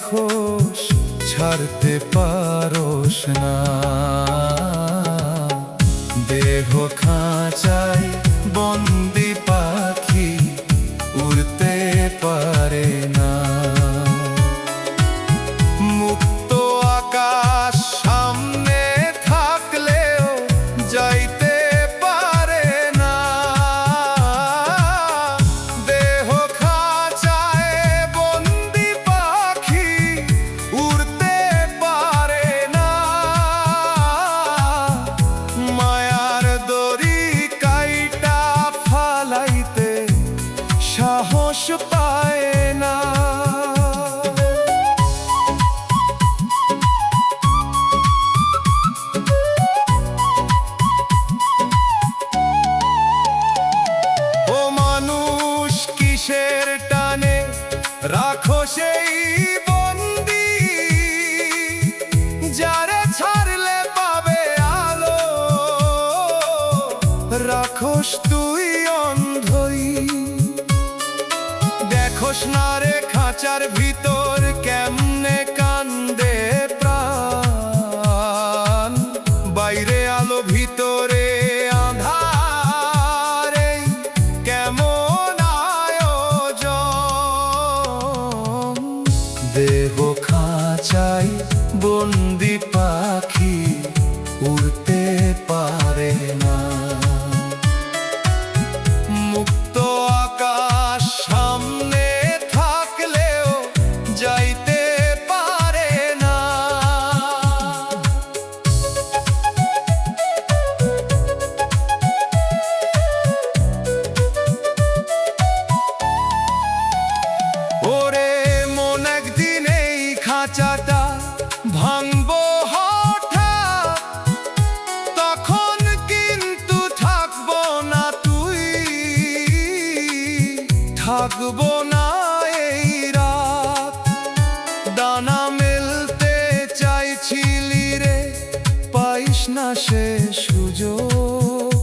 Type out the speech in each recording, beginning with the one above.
রাখোস, ছাড়তে পারোস না। দেহ খাঁচায় বন্দি পাখি, উড়তে পারে না। মুক্ত আকাশ সামনে থাকলেও যাইতে পারে না। দেহ খাঁচায় বন্দি পাখি, উড়তে পারে না। মায়ার দড়ি কাইটা ফালাইতে সাহস পায় না। ও মানুষ কিসের টানে রাখো সেই বন্দি, যারে ছাড়লে পাবে আলো, রাখোস তুই অন্ধই। দেখোস না রে খাঁচার ভিতর কেমনে কান্দে প্রাণ। বাইরে আলো ভিতরে আঁধার, এই কেমন আয়োজন। দেহ খাঁচায় বন্দি পাখি, উড়তে পারে না। মুক্ত আকাশ সামনে থাকলেও যাইতে পারে না। ওরে মন একদিন এই খাঁচাটা ভাঙবো হঠাৎ, তখন কিন্তু থাকবো না তুই, থাকবো না এই রাত। ডানা মেলতে চাইছিলি রে, পাইস না সে সুযোগ।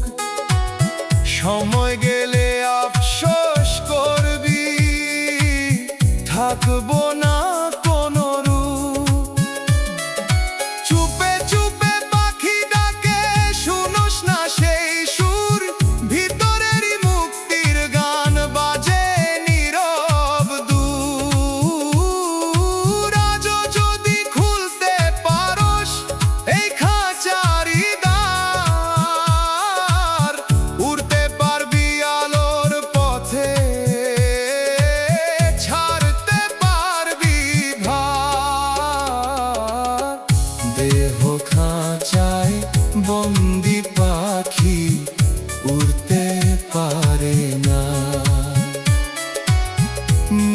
সময় গেলে আফসোস করবি, থাকবো না কোনো রূপ। চুপে চুপে পাখি ডাকে, শুনোস না সেই সুর। ভিতরেরই মুক্তির গান বাজে নীরব দূর। আজও যদি খুলতে পারোস এই খাঁচারি দ্বার, উড়তে পারবি আলোর পথে, ছাড়তে পারবি ভার। দেহ খাঁচায় বন্দি পাখি, উড়তে পারে না।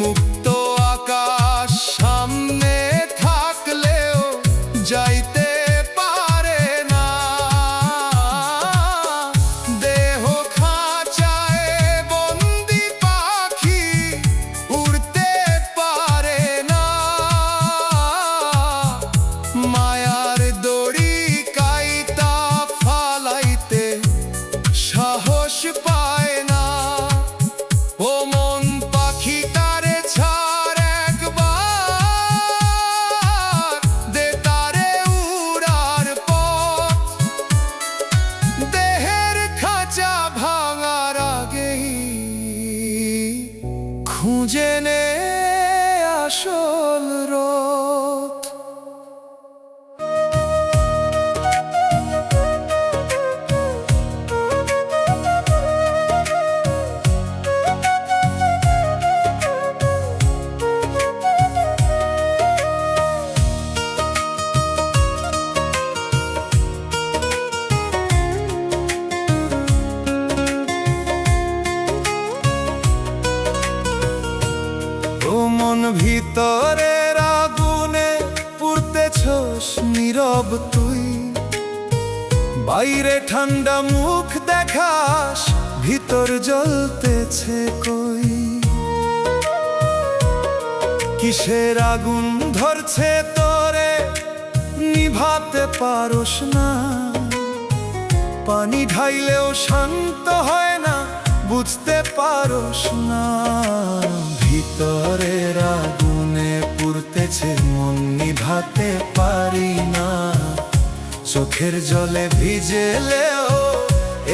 মুক্ত আকাশ সামনে থাকলেও যাইতে পারে না। দেহ খাঁচায় বন্দি পাখি, উড়তে পারে না। মায়ার দড়ি কাইটা ফালাইতে সাহস পায় না। ও মন পাখি তারে ছাড় একবার, দে তারে উড়ার পথ। দেহের খাঁচা ভাঙার আগেই খুঁজে নে আসল রথ। ও মন ভিতরের আগুনে পুড়তেছস নীরব তুই। বাইরে ঠান্ডা মুখ দেখাস, ভিতর জ্বলতেছে কই। কিসের আগুন ধরছে তোরে, নিভাতে পারোস না। পানি ঢাইলেও শান্ত হয় না, বুঝতে পারোস না। ভিতরের আগুনে পুড়তেছে মন নিভাতে পারি না। চোখের জলে ভিজেলেও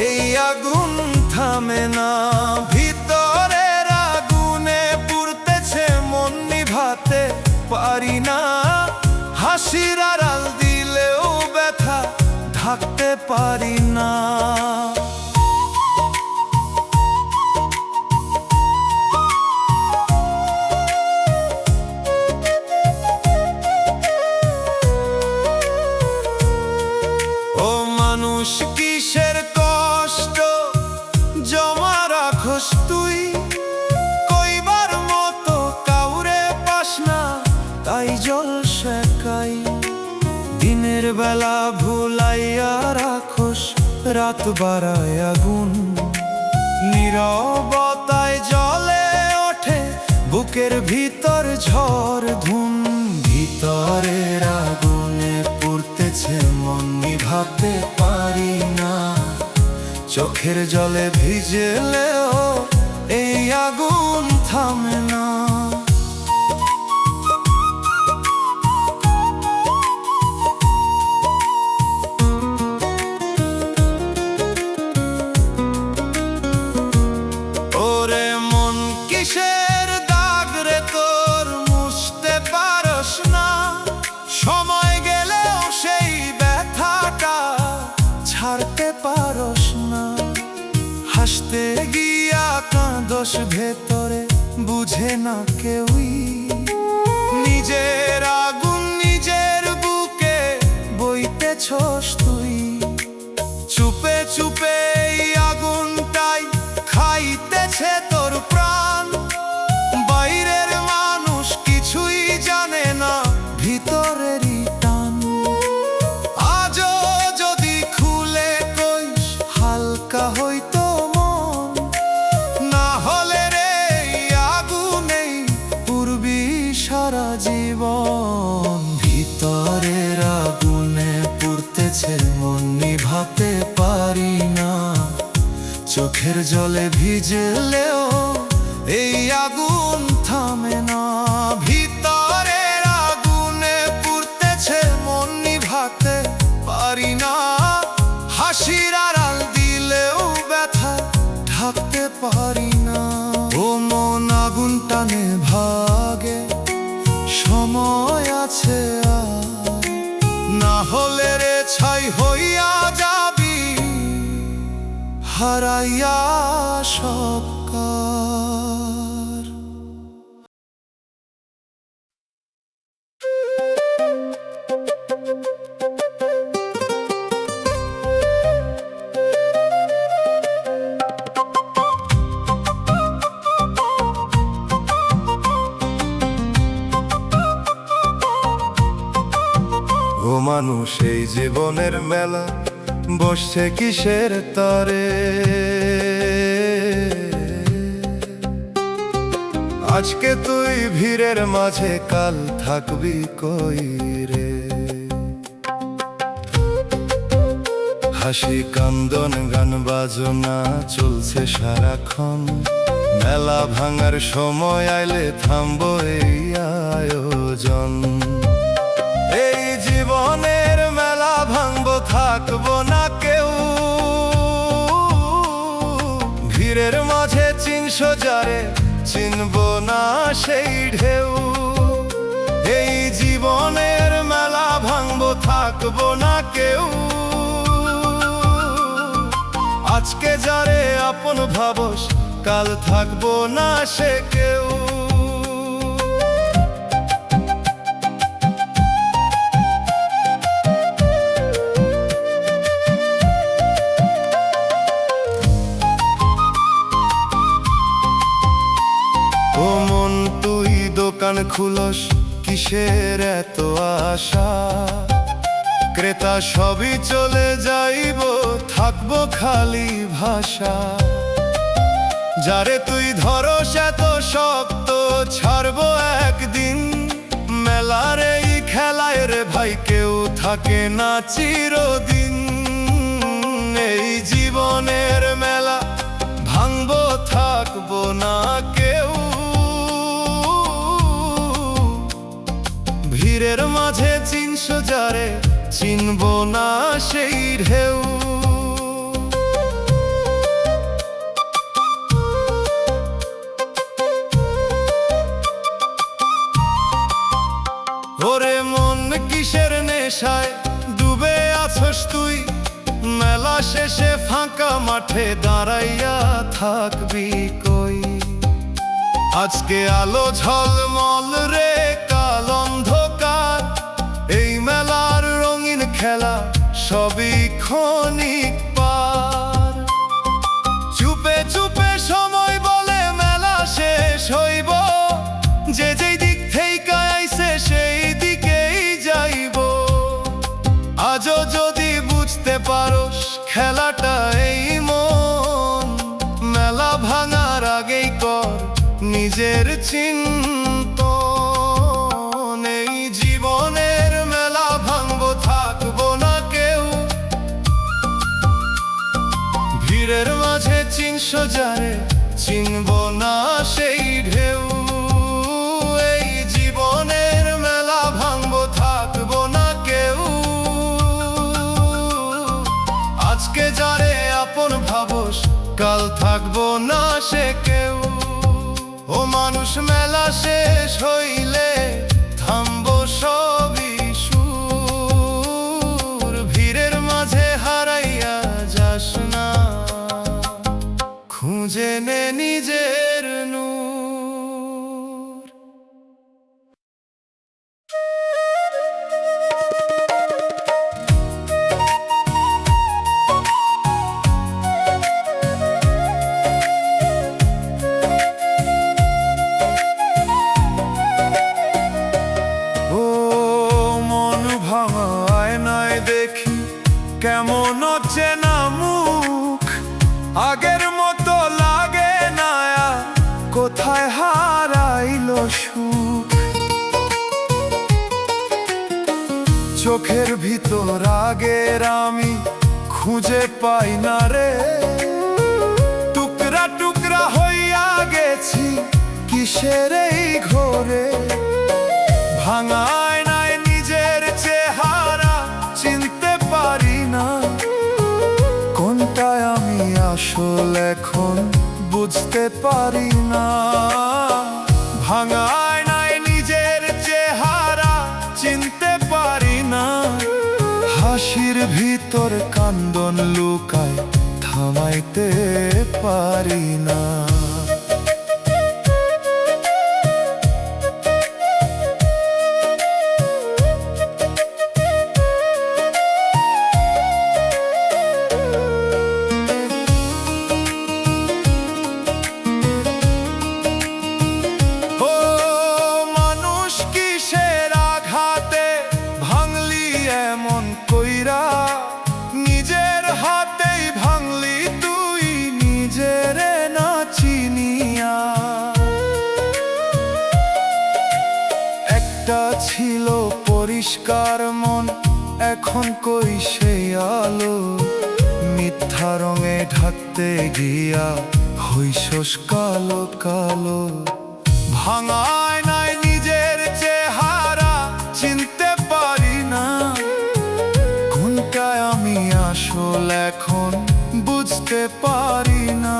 এই আগুন থামে না। ভিতরের আগুনে পুড়তেছে মন নিভাতে পারি না। হাসির আড়াল দিলেও ব্যথা ঢাকতে পারি না। ও মানুষ কিসের কষ্ট জমা রাখস তুই? কইবার মতো কাউরে পাস না, তাই জল শেখাই। দিনের বেলা ভুলাইয়া রাখস, রাত বাড়ায় আগুন। নীরবতায় জ্বলে ওঠে বুকের ভিতর ঝড় ধুম। ভিতরের আগুনে পুড়তেছে মন নিভাতে পারি না। চোখের জলে ভিজলেও এই আগুন থামে না। ওরে মন কিসের দাগ রে তোর, মুছতে পারস না। সময় গেলেও সেই ব্যথাটা ছাড়তে পারস না। হাসতে গিয়া কাঁদস ভেতরে, বুঝে না কেউই। নিজের আগুন নিজের বুকে বইতেছস তুই। চুপে চুপে এই আগুনটাই খাইতেছে তোর প্রাণ। বাইরের মানুষ কিছুই জানে না ভিতরেরই টান। আজও যদি খুলে কইস হালকা হইতো মন, না হলে রে আগুনেই পুড়বি সারা জীবন। ভিতরের আগুনে পুড়তেছে মন নিভাতে পারি না। চোখের জলে ভিজলেও এই আগুন থামে না। ভিতরের আগুনে পুড়তেছে মন নিভাতে পারি না। হাসির আড়াল দিলেও ব্যথা ঢাকতে পারি না। ও মন আগুন টানে ভাগে, সময় আছে আর, না হলে রে ছাই হইয়া যাবি হারাইয়া সব কার। ও মানুষ এই জীবনের মেলা বসছে কিসের তরে? আজকে তুই ভিড়ের মাঝে, কাল থাকবি কই রে? হাসি কান্দন গান বাজনা চলছে সারাক্ষণ। মেলা ভাঙার সময় আইলে থামবো এই আয়োজন। এই জীবনের মেলা ভাঙবো, থাকবো না কেউ। ভিড়ের মাঝে চিনশো যারে, চিনবো না সেই ঢেউ। এই জীবনের মেলা ভাঙবো, থাকবো না কেউ। আজকে যারে আপন ভাবস, কাল থাকবো না সে কেউ। ও মন তুই দোকান খুলস, কিসের এত আশা? ক্রেতা সবই চলে যাইব, থাকবো খালি ভাষা। যারে তুই ধরস এত শক্ত, ছাড়বো একদিন। মেলার এই খেলায় রে ভাই কেউ থাকে না চিরদিন। এই জীবনের মেলা ভাঙবো, থাকবো না কেউ। ভিড়ের মাঝে চিনছো যারে, চিনব না সেই ঢেউ। ওরে মন কিসের নেশায় ডুবে আছস তুই, মেলা শেষে ফাঁকা মাঠে দাঁড়াইয়া থাকবি কই? আজকে আলো ঝলমল রে, কাল অন্ধকার, এই মেলার রঙিন খেলা সবই ক্ষণিক পার। চুপে চুপে সময় বলে মেলা শেষ হইব, যে যেই দিক থেকে আইছে সেই দিকেই যাইব। আজও যদি বুঝতে পারোস খেলাটা এই মন, মেলা ভাঙার আগেই কর নিজের চিন্তন। এই জীবনের মেলা ভাঙবো, থাকবো না কেউ। ভিড়ের মাঝে চিনছো যারে, চিনব না সেই ঢেউ। এই জীবনের মেলা ভাঙবো, থাকবো না কেউ। আজকে যারে আপন ভাবস, কাল থাকবো না সে কেউ। ও মানুষ, মেলা শেষ হইলে থামবো সবই সুর। ভিড়ের মাঝে হারাইয়া যাস না, খুঁজে নে নিজের নূর। কেমন চেনা মুখ, আগের মতো লাগে না, কোথায় হারাইল সুখ? চোখের ভিতর আগের আমি খুঁজে পাই না রে। টুকরা টুকরা হইয়া গেছি কিসের এই ঘরে? ভাঙায় নাই নিজের চেহারা, চিনতে পারি না কোনটায় আমি আসল, এখন বুঝতে পারি না। ভাঙায় নাই নিজের চেহারা, চিনতে পারি না। হাসির ভিতর কান্দন লুকায়, থামাইতে পারি না। নিজের হাতেই ভাঙলি তুই, নিজের না চিনিয়া। একটা ছিল পরিষ্কার মন, এখন কই সেই আলো? মিথ্যা রঙে ঢাকতে গিয়া হইছস কালো কালো। ভাঙায় নাই নিজের চেহারা, চিনতে পারি না কোনটায় আমি আসল, এখন বুঝতে পারি না।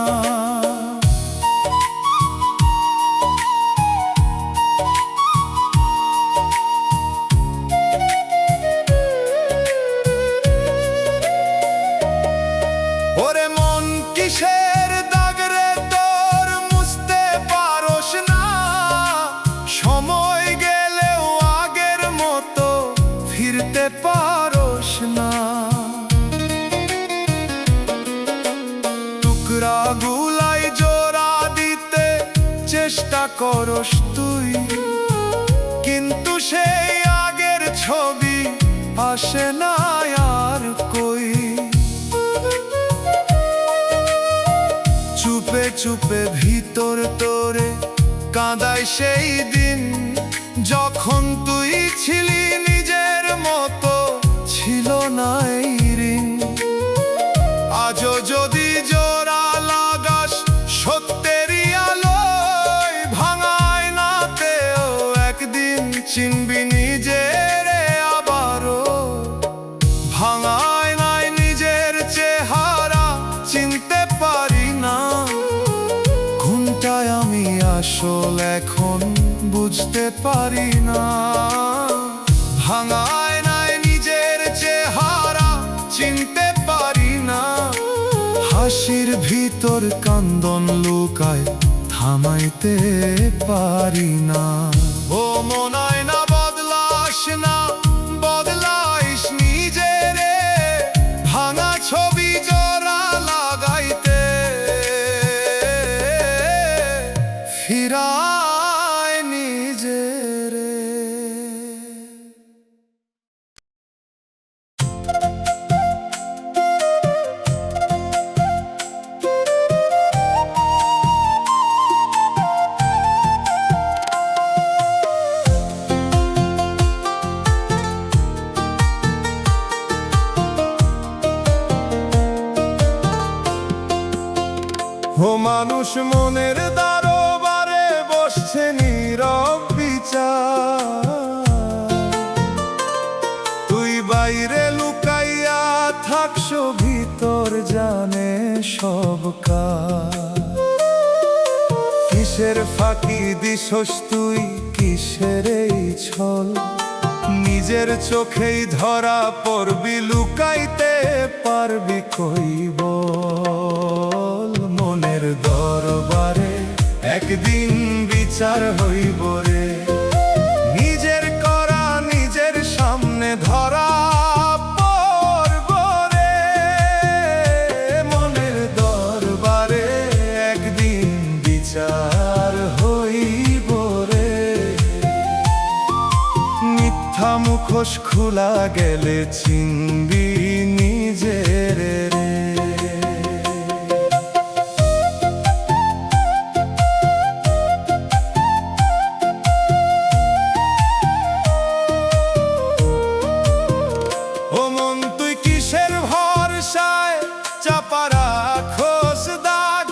ওরে মন কিসের দাগ রে তোর, মুছতে পারোস না? সময় গেলেও আগের মতো ফিরতে পারোস না। টুকরা গুলাই জোড়া দিতে চেষ্টা করস তুই, কিন্তু সেই আগের ছবি আসে না আর কই। চুপে চুপে ভিতর তোরে কাঁদায় সেই দিন, যখন তুই ছিলি নিজের মতো, ছিল না এই ঋণ। আজও যদি জোড়া লাগাস সত্যেরই আলোয়, ভাঙায় নাতেও একদিন চিনবি নিজে হাসির ভিতর কান্দন লুকায়, থামাইতে পারি না। ও মনায় না বদলাস না, বদলাইস নিজেরে, ভাঙা ছবি জোড়া লাগাইতে ফিরায় নিজেরে। ও মানুষ মনের দরবারে বসছে নীরব বিচার, তুই বাইরে লুকাইয়া থাকস, ভিতর জানে সব কাজ। কিসের ফাঁকি দিছস তুই, কিসের এই ছল, নিজের চোখেই ধরা পড়বি, লুকাইতে পারবি কই বল। মনের দরবারে একদিন বিচার হইব রে, নিজের করা নিজের সামনে ধরা পড়ব রে। মনের দরবারে একদিন বিচার হইব রে। মিথ্যা মুখোশ খোলা গেলে চিনবি নিজের রে। ও মন তুই কিসের ভরসায় চাপা রাখোস দাগ,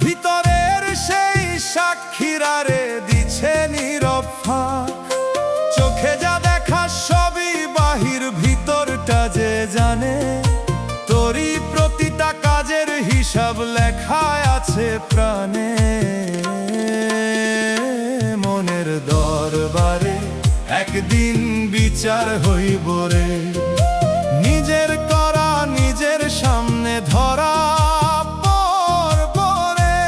ভিতরের সেই সাক্ষীরা রে দিছে নীরব ফাঁক। চোখে যা দেখা সবই বাহির, ভিতরটা যে জানে, তোরই প্রতিটা কাজের হিসাব লেখায় আছে প্রাণে। মনের দরবারে একদিন বিচার হইব রে, নিজের করা নিজের সামনে ধরা পড়ব রে।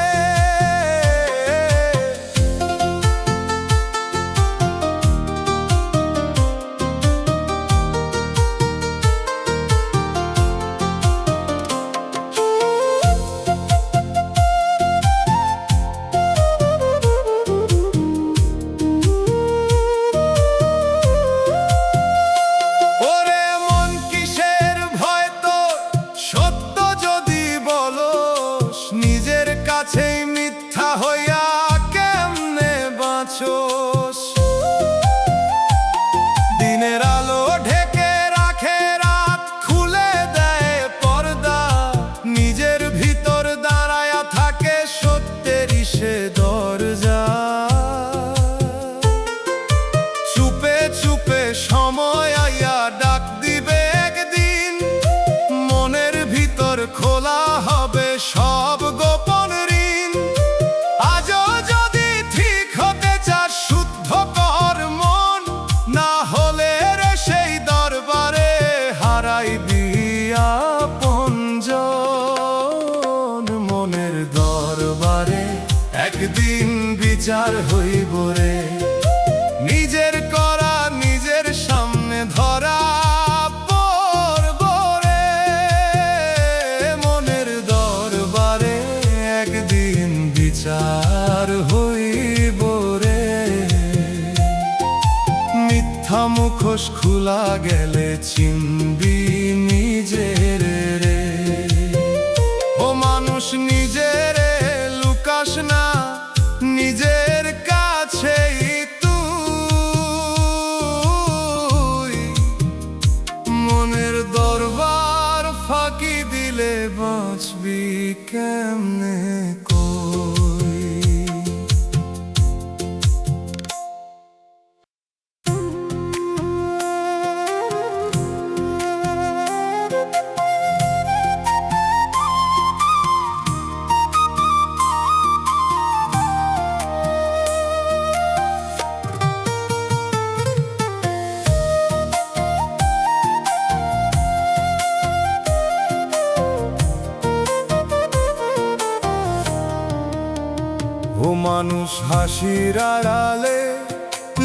ওরে মন কিসের ভয় তোর, সত্য যদি বলস, নিজের কাছেই মিথ্যা হইয়া কেমনে বাঁচোস। দিনের আলো ঢেকে রাখে রাত, খুলে দেয় পর্দা, নিজের ভিতর দাঁড়ায়া থাকে সত্যেরই সে দরজা। চুপে চুপে সময় আইয়া ডাক দিবে একদিন, মনের ভিতর খোলা হবে সব গোপন ঋণ। আজও যদি ঠিক হতে চাস শুদ্ধ কর মন, না হলে রে সেই দরবারে হারাইবি আপনজন। মনের দরবারে একদিন বিচার হইব রে, নিজের করা নিজের সামনে ধরা পড়ব রে। মনের দরবারে একদিন বিচার হইব রে। মিথ্যা মুখোশ খোলা গেলে চিনবি নিজের রে। ও মানুষ নিজের লুকাস না, নিজের কাছেই তুই। মনের দরবার ফাঁকি দিলে বাঁচবি কেমনে কই। হাসির আড়ালে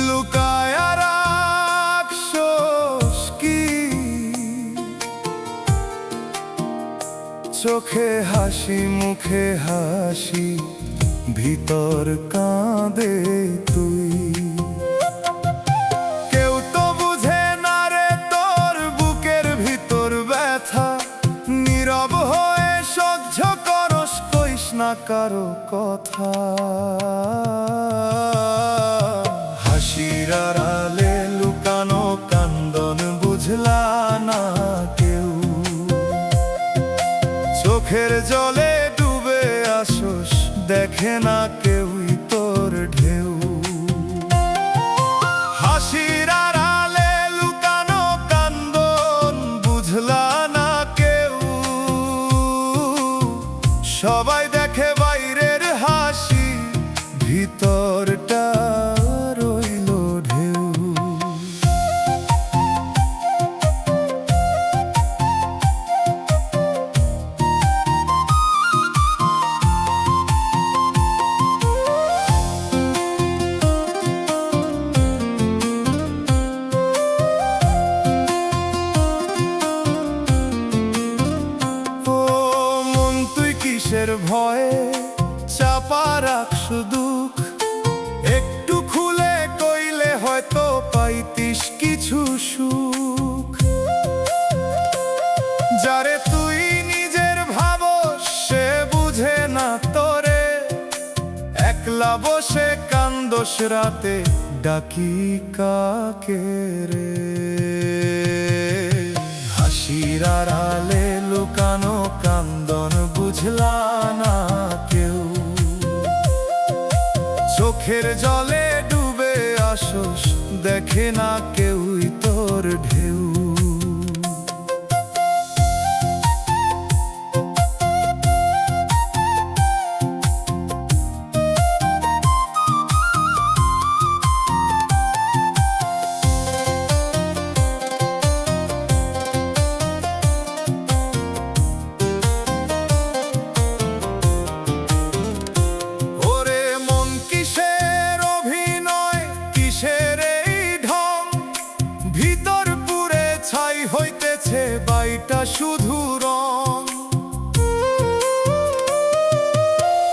লুকায় রাখছস কি? চোখে হাসি মুখে হাসি, ভিতর কাঁদে তুই। কেউ তো বুঝে না রে তোর বুকের ভিতর ব্যথা, নীরব হয়ে সহ্য করস, কইস না কারো কথা। হাসির আড়ালে লুকানো কান্দন বুঝলা না কেউ, চোখের জলে ডুবে আসোস, দেখে না কেউই তোর ঢেউ। হাসির আড়ালে লুকানো কান্দন বুঝলা না কেউ, সবাই দেখে বাইরের হাসি, ভিতরটা রইল ঢেউ। কিসের ভয়ে চাপা রাখছ দুঃখ, একটু খুলে কইলে হয়তো পাইতিস কিছু সুখ। যারে তুই নিজের ভাবস সে বুঝে না তোরে, একলা বসে কান্দোস রাতে, ডাকি কাকে রে? হাসির আড়ালে লুকানো কান্দন বুঝলা না কেউ, চোখের জলে ডুবে আসোস, দেখে না কেউই তোর ঢেউ। হইতেছে বাইটা শুধু রং,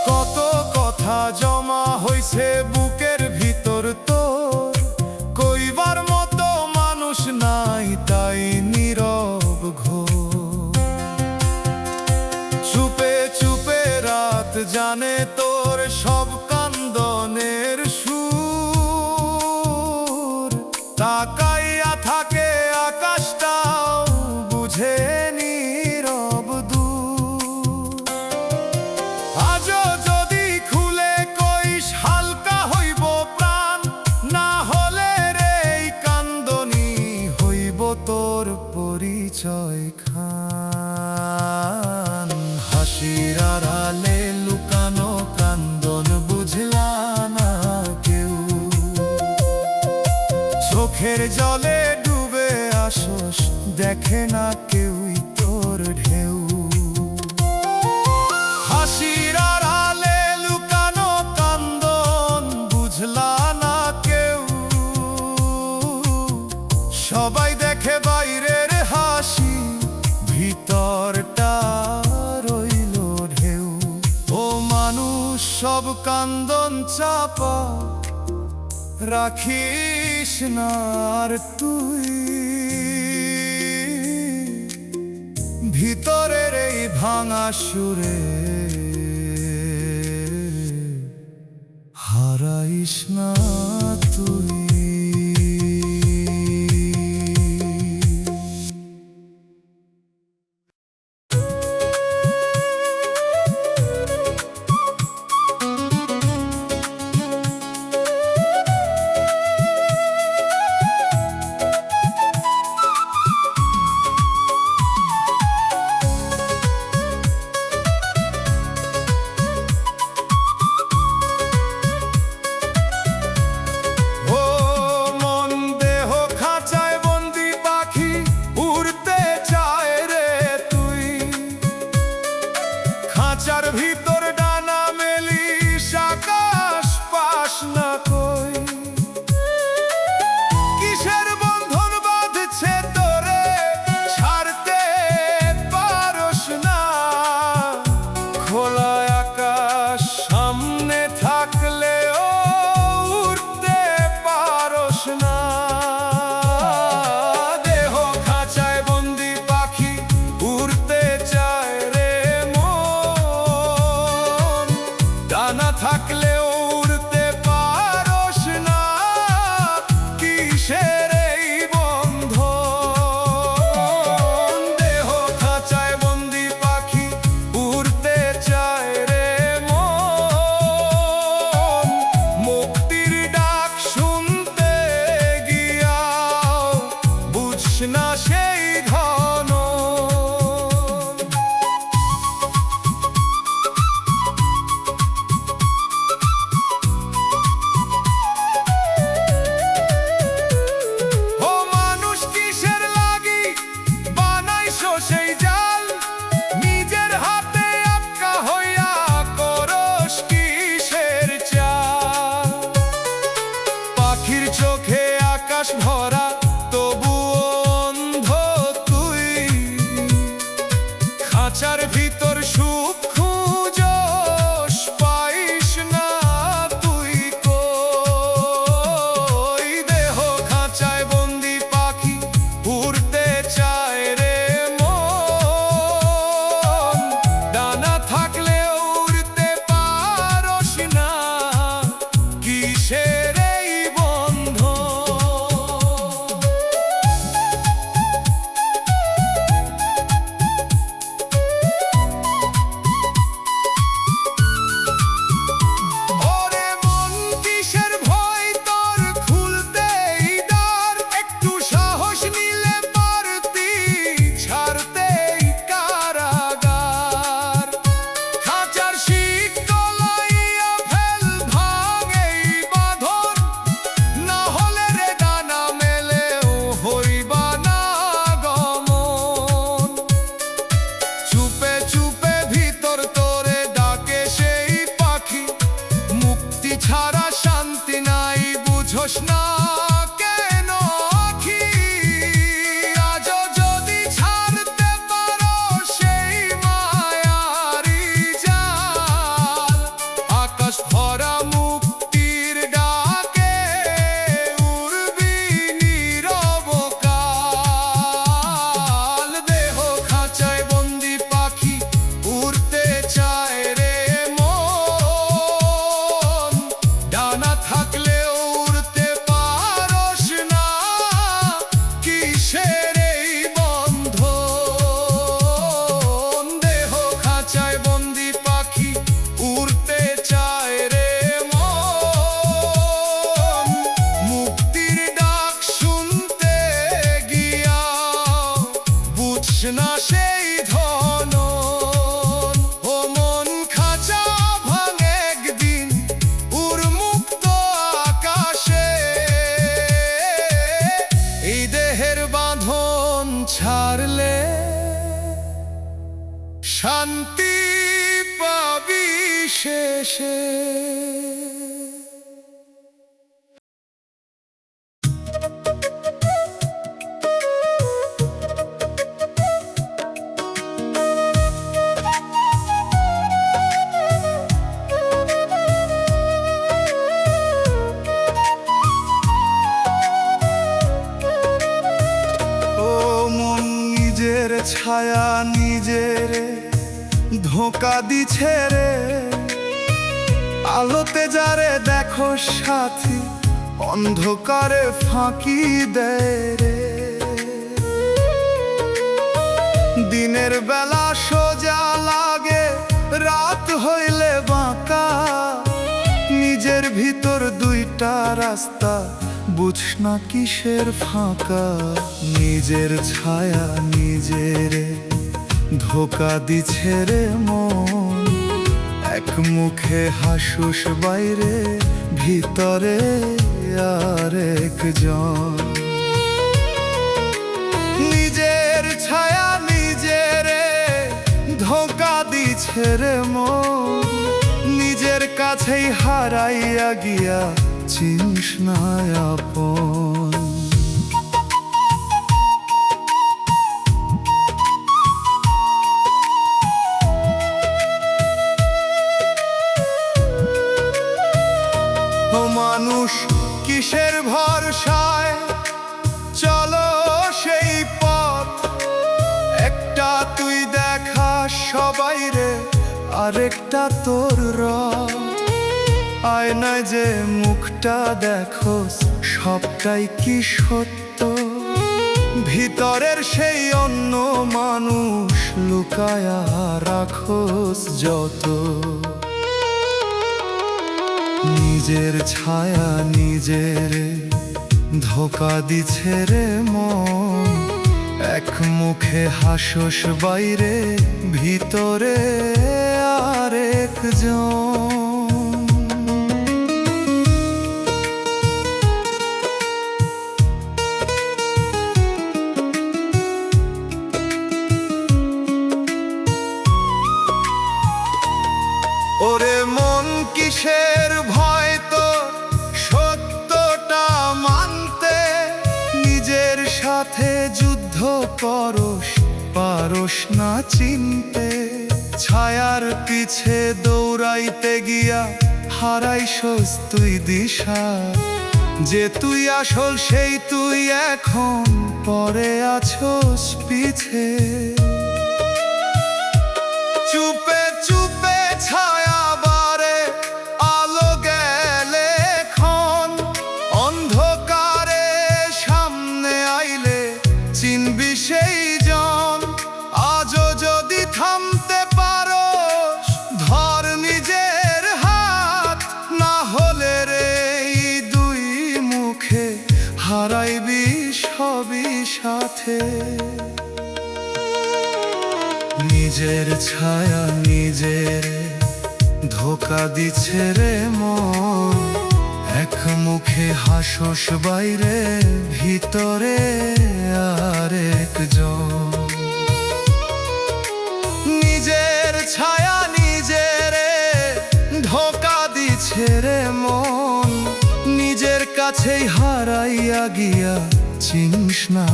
কত কথা জমা হইছে বুকের ভিতর তোর, কইবার মতো মানুষ নাই তাই নীরব ঘোর। চুপে চুপে রাত জানে তোর সব কান্দনের সুর, তাকাইয়া থাকে আকাশটাও বুঝে নীরব দূর। আজও যদি খুলে কইস হালকা হইব প্রাণ, না হলে রে এই কান্দনি হইব তোর পরিচয় খান। হাসির আড়ালে লুকানো কান্দন বুঝলা না কেউ, চোখের জলে ডুবে আসোস, দেখে না কেউই তোর ঢেউ। হাসির আড়ালে লুকানো কান্দন বুঝলা না কেউ, সবাই দেখে বাইরের হাসি, ভিতরটা রইল ঢেউ। ও মানুষ সব কান্দন চাপা রাখিস না আর তুই, ভিতরের এই ভাঙা সুরে হারাইস না তুই। বাঁধন ছাড়লে শান্তি পাবি শেষে। ছায়া নিজের ধোঁকা দিছে রে, আলোতে যারে দেখো সাথী অন্ধকারে ফাঁকি দেয় রে। দিনের বেলা সোজা লাগে, রাত হইলে বাঁকা, নিজের ভিতর দুইটা রাস্তা, বুঝ না কিসের ফাঁকা। নিজের ছায়া নিজেরে ধোঁকা দিছে রে মন, এক মুখে হাসুস বাইরে, ভিতরে আরেকজন। নিজের ছায়া নিজেরে ধোঁকা দিছে রে মন, নিজের কাছেই হারাইয়া গিয়া চিনিস না আপন। ও মানুষ কিসের ভরসায় চলো সেই পথ, একটা তুই দেখা সবাই রে, আরেকটা তোর রথ। আয়নায় যে মুখটা দেখোস সবটাই কি সত্য, ভিতরের সেই অন্য মানুষ লুকায়া রাখোস যত। নিজের ছায়া নিজের ধোঁকা দিছে রে মন, এক মুখে হাসোস বাইরে, ভিতরে আরেকজন। ওরে মন কিসের ভয় তো সত্যটা মানতে, নিজের সাথে যুদ্ধ করস পারস না চিনতে। ছায়ার পিছে দৌড়াইতে গিয়া হারাইছস তুই দিশা, যে তুই আসল সেই তুই এখন পরে আছস পিছে। চুপে চুপে ছায়া বারে, আলো গেলে ক্ষণ, অন্ধকারে সামনে আইলে চিনবি সেই জন। আজও যদি থামতে পারোস ধর নিজের হাত, না হলে রে এই দুই মুখে হারাইবি সবই সাথে। নিজের ছায়া নিজের ধোঁকা দিছে রে মন, এক মুখে হাসোস বাইরে, ভিতরে আরেকজন। নিজের ছায়া নিজের ধোঁকা দিছে রে মন, নিজের কাছেই হারাইয়া গিয়া চিনিস না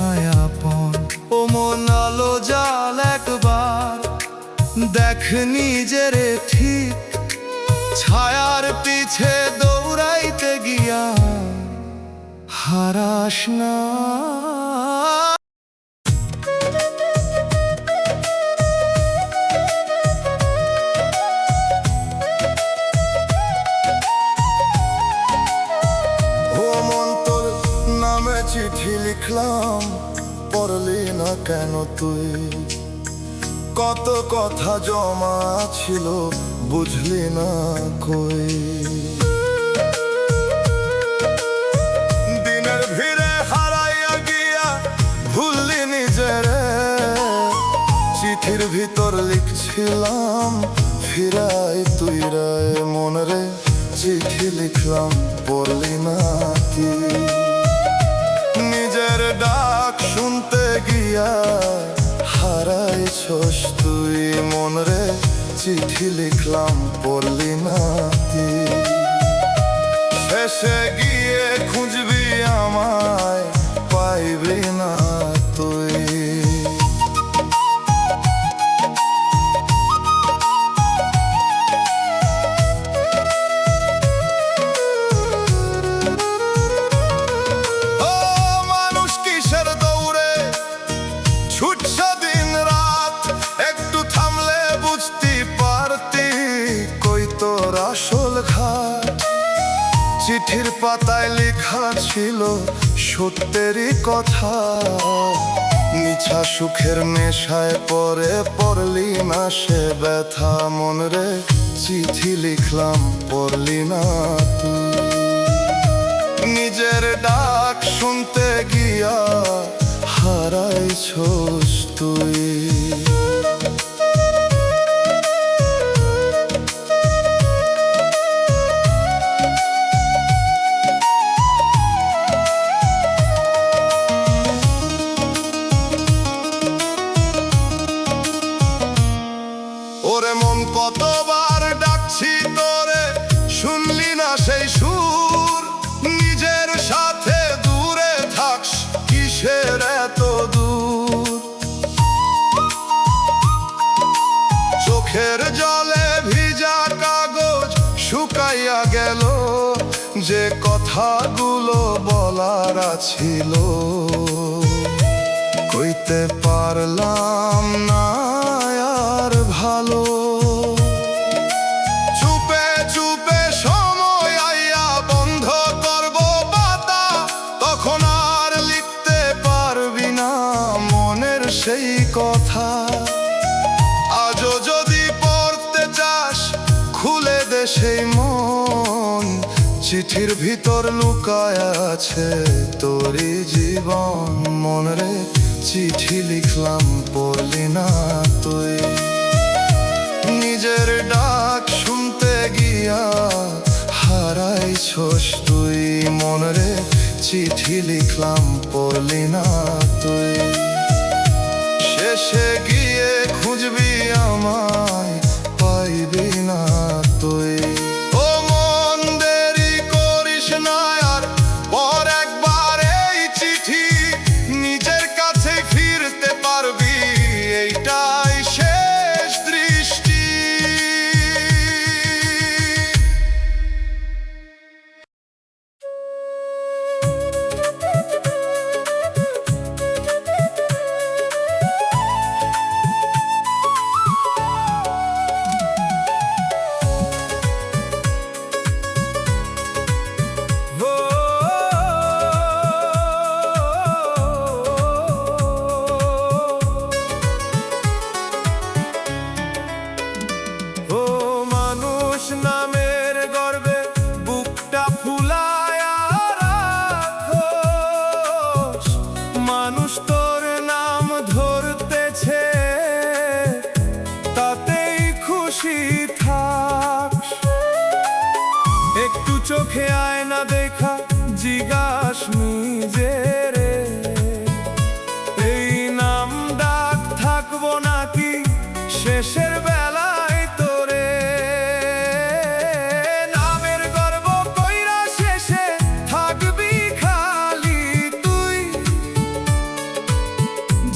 আপন। ও মন আলো জাল একবার দেখ নিজেরে ঠিক, ছায়ার পিছে দৌড়াইতে গিয়া হারাস না। ও মন তোর নামে চিঠি লিখলাম, পড়লি না কেন তুই? কত কথা জমা ছিল বুঝলি না কই? দিনের ভিড়ে হারাইয়া গিয়া ভুললি নিজেরে, চিঠির ভিতর লিখছিলাম ফিরাই তুই রায় মন রে। চিঠি লিখলাম পড়লি না কি? নিজের ডাক শুনতে গিয়া হারাইছস তুই মন রে, চিঠি লিখলাম পড়লি না তুই। শেষে গিয়ে খুঁজবি আমায়, পাইবি না তুই। চিঠির পাতায় লেখা ছিল সত্যেরই কথা, মিছা সুখের নেশায় পরে পড়লি না সে ব্যথা মন রে, চিঠি লিখলাম পড়লি না তুই। নিজের ডাক শুনতে গিয়া হারাইছস তুই। ওরে মন কতবার ডাকছি তোরে, শুনলি না সেই সুর। নিজের সাথে দূরে থাকস, কিসের এত দূর। চোখের জলে ভিজা কাগজ শুকাইয়া গেল, যে কথাগুলো বলার ছিল কইতে পারলাম না আর ভালো। চুপে চুপে সময় আইয়া বন্ধ করব পাতা, তখন আর লিখতে পারবি না মনের সেই কথা। আজও যদি পড়তে চাস খুলে দে সেই মন, চিঠির ভিতর লুকায় আছে তোরই জীবন মন রে, চিঠি লিখলাম পড়লি না তুই। নিজের ডাক শুনতে গিয়া হারাইছস তুই মন রে, চিঠি লিখলাম পড়লি না তুই। শেষে গিয়ে খুঁজবি আমায়, পাইবি না তুই। ও মন দেরি করিস না আর, পর একবার এই চিঠি নিজের কাছে ফিরতে পারবি, এইটাই শেষ দৃষ্টি। নামের গর্বে বুকটা ফুলায়া রাখোস, মানুষ তোর নাম ধরতেছে তাতেই খুশি থাকস। একটু চোখে আয়না দেখা জিজ্ঞাস নিজেরে, এই নাম ডাক থাকবো নাকি শেষের বেলায় তোরে।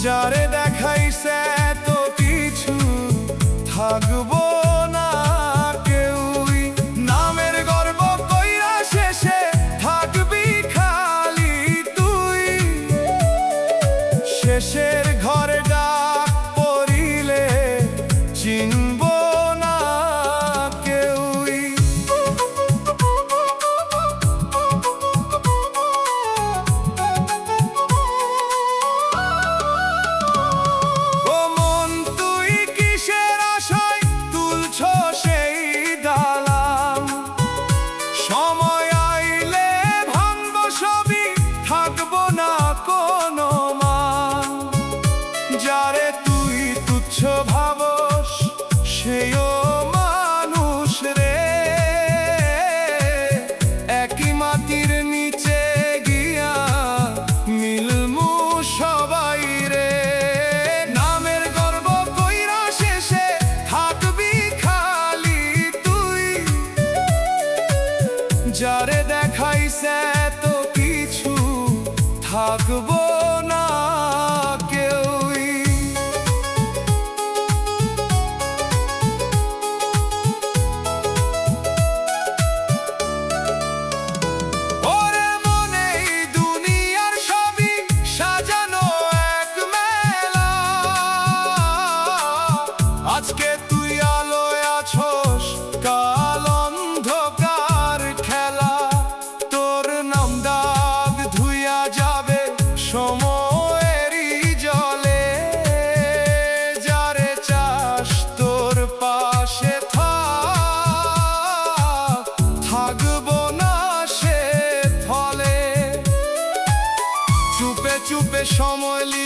যারে দেখাইছে এত কিছু থাকবো না কেউই, নামের গর্ব কইরা শেষে থাকবি খালি তুই। শেষের ঘরে ডাক পড়িলে চিনব না কেউই।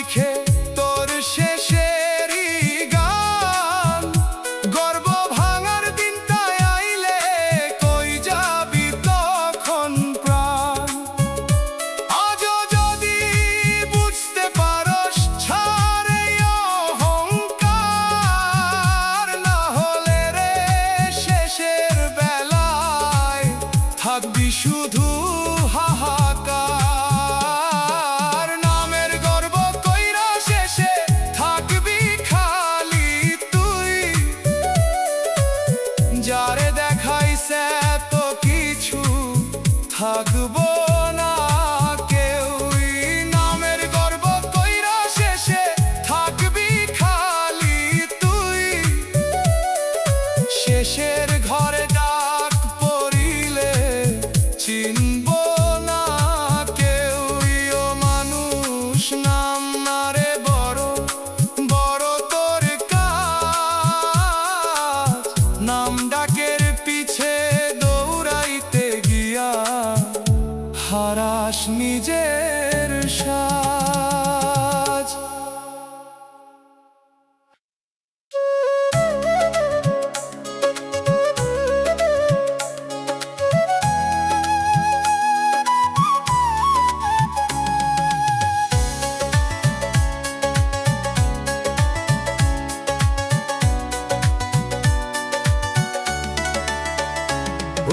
লিখে তোর শেষেরই গান। গর্ব ভাঙার দিনটায় আইলে কই যাবি তখন প্রাণ? আজও যদি বুঝতে পারস ছাড়ে অহংকার, না হলে রে শেষের বেলায় থাকবি শুধু হাহাকার। নামের গর্ব কইরা শেষে থাকবি খালি তুই, যারে দেখাইছে তো কিছু থাকবো না কেউই। নামের গর্ব কইরা শেষে থাকবি খালি তুই, শেষের ঘরে ডাক পড়িলে চিনব না কেউই। ও মানুষ নাম না রে বড় বড় তোর কাজ, নাম ডাকের পিছে দৌড়াইতে গিয়া হারাস নিজের সাজ।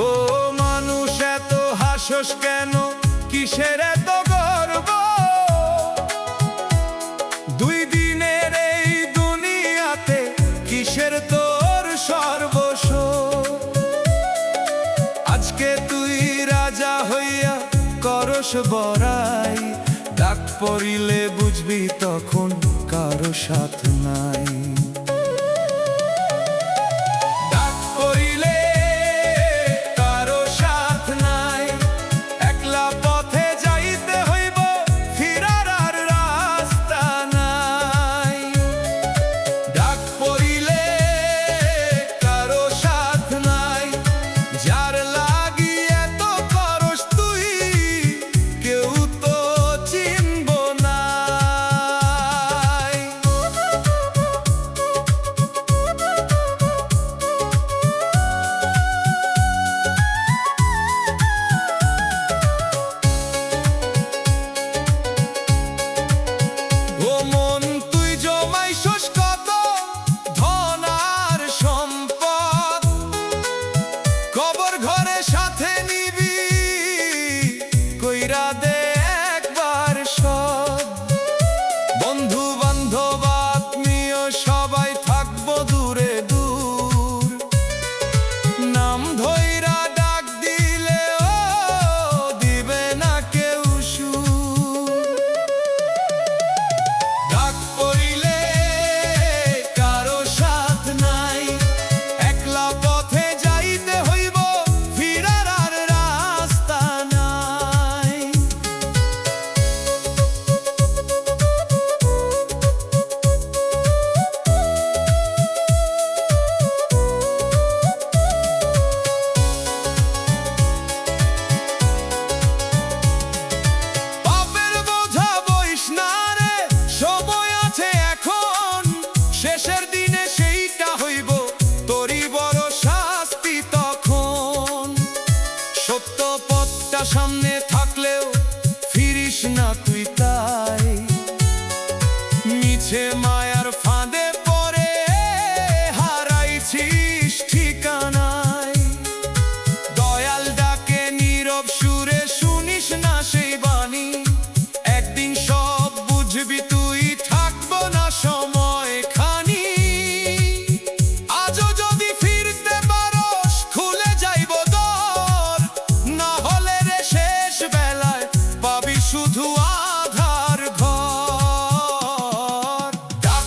ও মানুষ এত হাসস কেন, কিসের এত গর্ব? দুই দিনের এই দুনিয়াতে কিসের তোর সর্বস্ব? আজকে তুই রাজা হইয়া করস বড়াই, ডাক পড়িলে বুঝবি তখন কারো সাথ নাই। ডাক পড়িলে কারো সাথ নাই, একলা পথে যাইতে হইব, ফিরার আর রাস্তা নাই। ডাক পড়িলে কারো সাথ নাই, যার লাগি এত করস তুই কেউ তো চিনব না। ও মন তুই জমাইছস কত ধন আর সম্পদ, কবর ঘরে সাথে নিবি কইরা দে একবার সব। বন্ধু বান্ধব আত্মীয় সবাই থাকবো দূরে দূর, নাম ধইরা ডাক দিলে ও দিবে না কেউ সুর। ডাক পড়িলে কারো সাথ নাই, একলা পথে যাইতে হইব, ফিরার আর রাস্তা নাই। পাপের বোঝা বইস না রে, সময় আছে এখন, শেষের দিনে সেইটা হইব তোরই বড় শাস্তি তখন। সত্য পথটা সামনে থাকলেও ফিরিস না তুই তাই, মিছে মায়ার ফাঁদে পড়ে হারাইছিস ঠিকানায়। দয়াল ডাকে নীরব সুরে, শুনিস না সেই বাণী, একদিন সব বুঝবি তুই, থাকবো না সময় খানি। আজও যদি ফিরতে পারস খুলে যাইব দর, না হলে রে শেষ বেলায় পাবি শুধু আধার ঘর। ডাক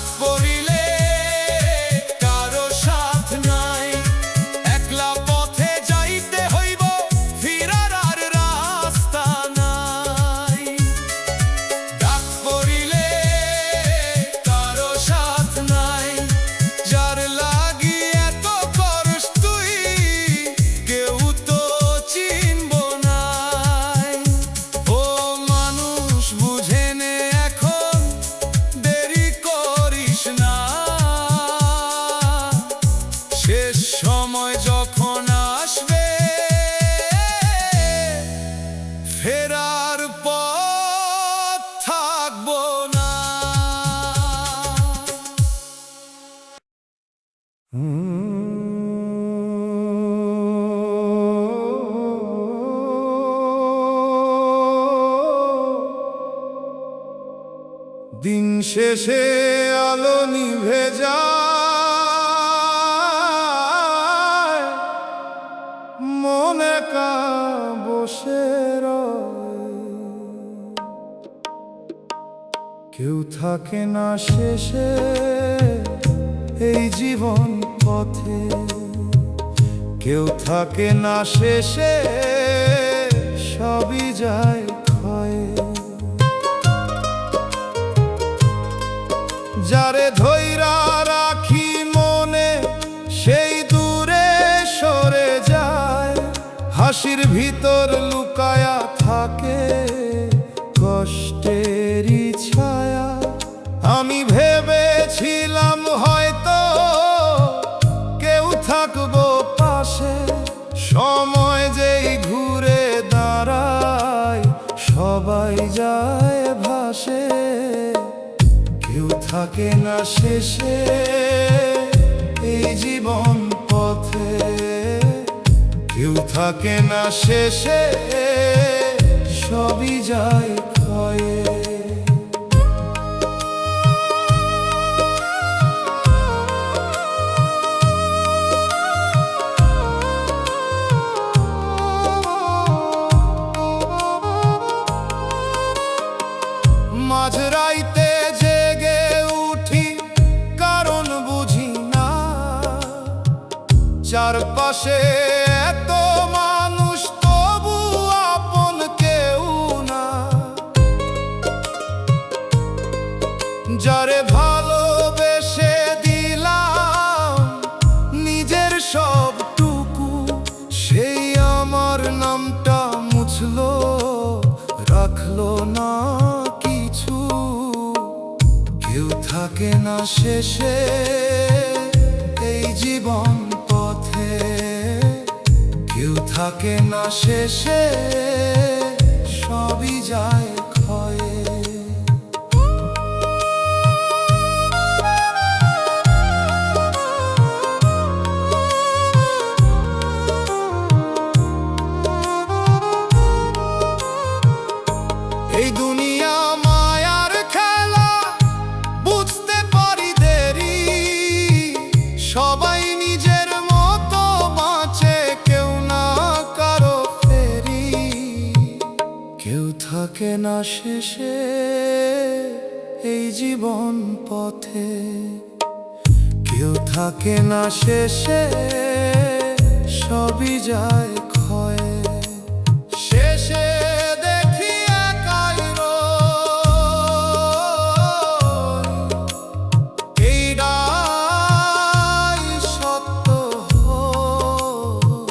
দিন শেষে আলো নিভে যায়, মন একা বসে রয়। কেউ থাকে না শেষে এই জীবন পথে, কেউ থাকে না শেষে, সবই যায় ক্ষয়ে। যারে ধৈরা রাখি মনে সেই দূরে সরে যায়, হাসির ভিতর লুকায়া থাকে কষ্টেরই ছায়া। আমি ভেবেছিলাম হয়তো কেউ থাকবো পাশে, সময় যেই ঘুরে দাঁড়ায় সবাই যায় ভাসে। কেউ থাকে না শেষে এই জীবন পথে, কেউ থাকে না শেষে, সবই যায় ক্ষয়ে। মাঝরাইতে জেগে উঠি কারণ বুঝি না, চারপাশে এত মানুষ তবু আপন কেউ না। যারে ভালোবেসে দিলাম নিজের সবটুকু, সেই আমার নামটা মুছলো, রাখলো না কিছু। কেউ থাকে না শেষে এই জীবন পথে, কেউ থাকে না শেষে, সবই যায় ক্ষয়ে। এই দুনিয়া মায়ার খেলা, বুঝতে পারি দেরি, সবাই নিজের মতো বাঁচে, কেউ না কারো ফেরি। কেউ থাকে না শেষে এই জীবন পথে, কেউ থাকে না শেষে, সবই যায় ক্ষয়ে। শেষে দেখি একাই রই, এইটাই সত্য হই।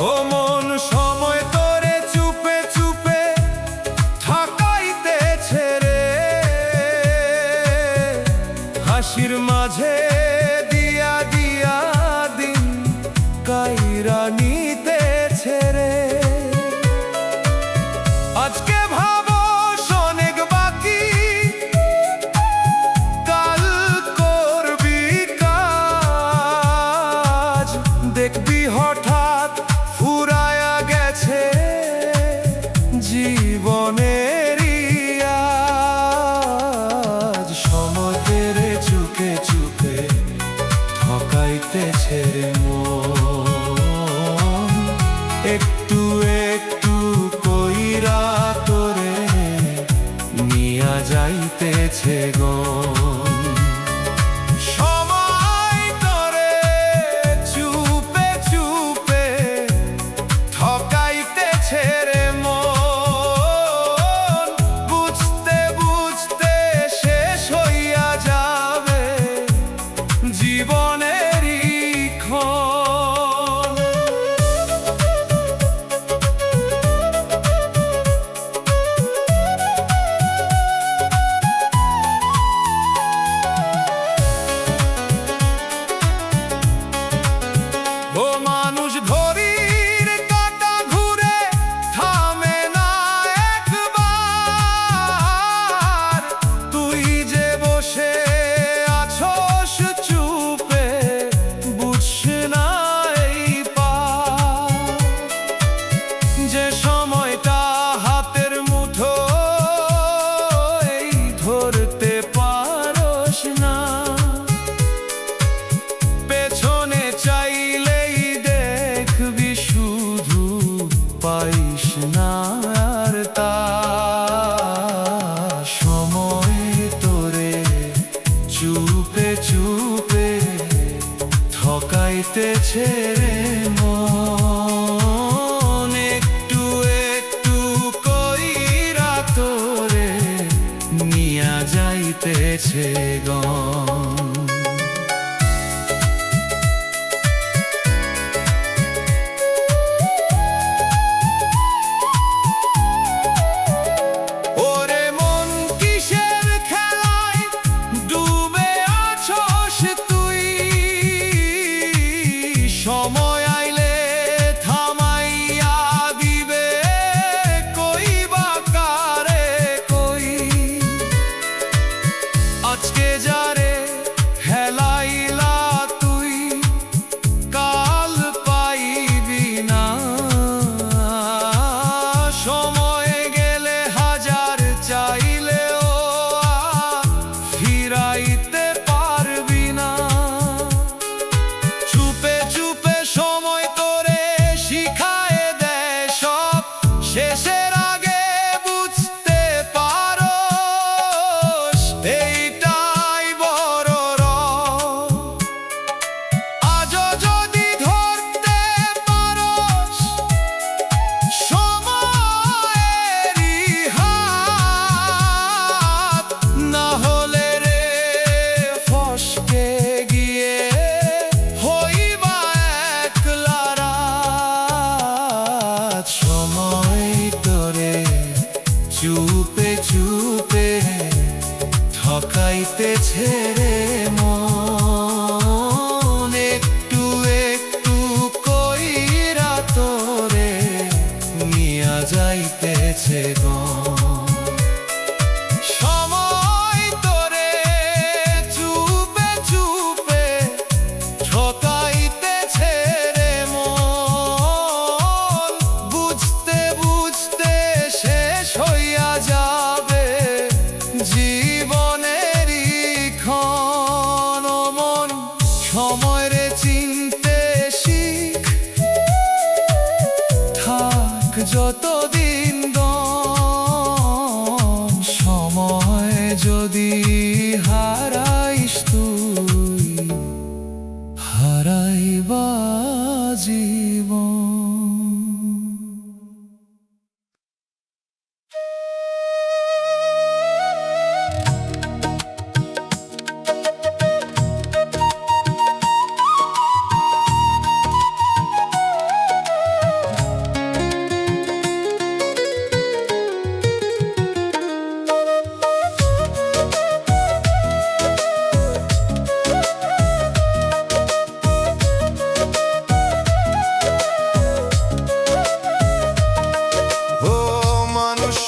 ও মন সময় তোরে চুপে চুপে ঠকাইতেছে রে, হাসির মাঝে দিয়া দিয়া দিন কাইরা নিতেছে রে। আজকে ভাবো অনেক বাকি, কাল করবি কাজ, দেখবি হঠাৎ ফুরায়া গেছে জীবনেরই আজ। সময় তেরে চুকে চুকে ঠকাইতেছে রে মন, একটু একটু কইরা তোরে নিয়া যাইতেছে গন। সময় তোরে চুপে চুপে ঠকাইতেছে রে মন, বুঝতে বুঝতে শেষ হইয়া যাবে জীবনেরই ক্ষণ। পাইস না আর তা। সময় তোরে চুপে চুপে ঠকাইতেছে রে মন, একটু একটু কইরা তোরে নিয়া যাইতেছে গন। সময় আইলে থামাইয়া দিবে কইবা কারে কই। আজকে যারে হেলাইলা তুই কাল পাইবি না। সময় গেলে হাজার চাইলেও ফিরাইতে পারবি না। চুপে চুপে সময় তোরে শিখায়ে দেয় সব, শেষের আগে বুঝতে পারোস এইটাই বড় রব। আজও যদি ধরতে পারোস সময়েরই হাত, না হলে রে ফসকে গিয়ে হইবা একলা রাত। সময় তোরে চুপে চুপে ঠকাইতেছে রে মন, একটু একটু কইরা তোরে নিয়া যাইতেছে গন। সময় তোরে চুপে চুপে ঠকাইতেছে রে মন, বুঝতে বুঝতে শেষ হইয়া যাবে জীবনেরই ক্ষণ। মন সময় রে চিনতে শিখ, থাক যতদিন দম। সময় যদি হারাইস তুই হারাইবা জীবন।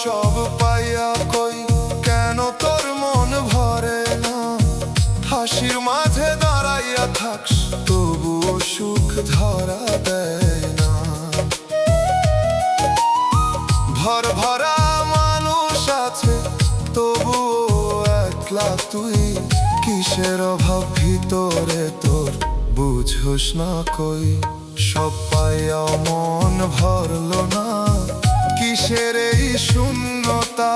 সব পাইয়া কই কেন তোর মন ভরে না? হাসির মাঝে দাঁড়াইয়া থাকস তবুও সুখ ধরা দেয় না। ভর ভরা মানুষ আছে তবুও একলা তুই, কিসের অভাব ভিতরে তোর বুঝোস না কই। সব পাইয়াও মন ভরলো না, কিসের এই শূন্যতা?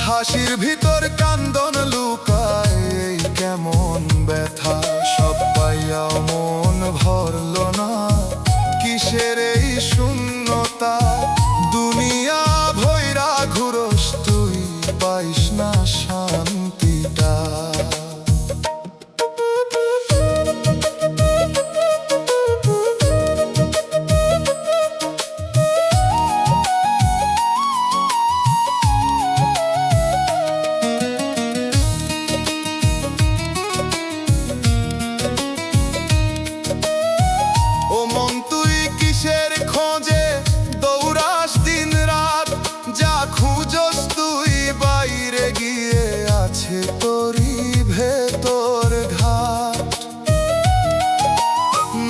হাসির ভিতর কান্দন লুকায় এই কেমন ব্যথা। সব পাইয়াও মন ভরলো না, কিসের এই শূন্যতা? দুনিয়া ভৈরা ঘুরস তুই পাইস না শান্তিটা। তোরই ভেতর ঘাট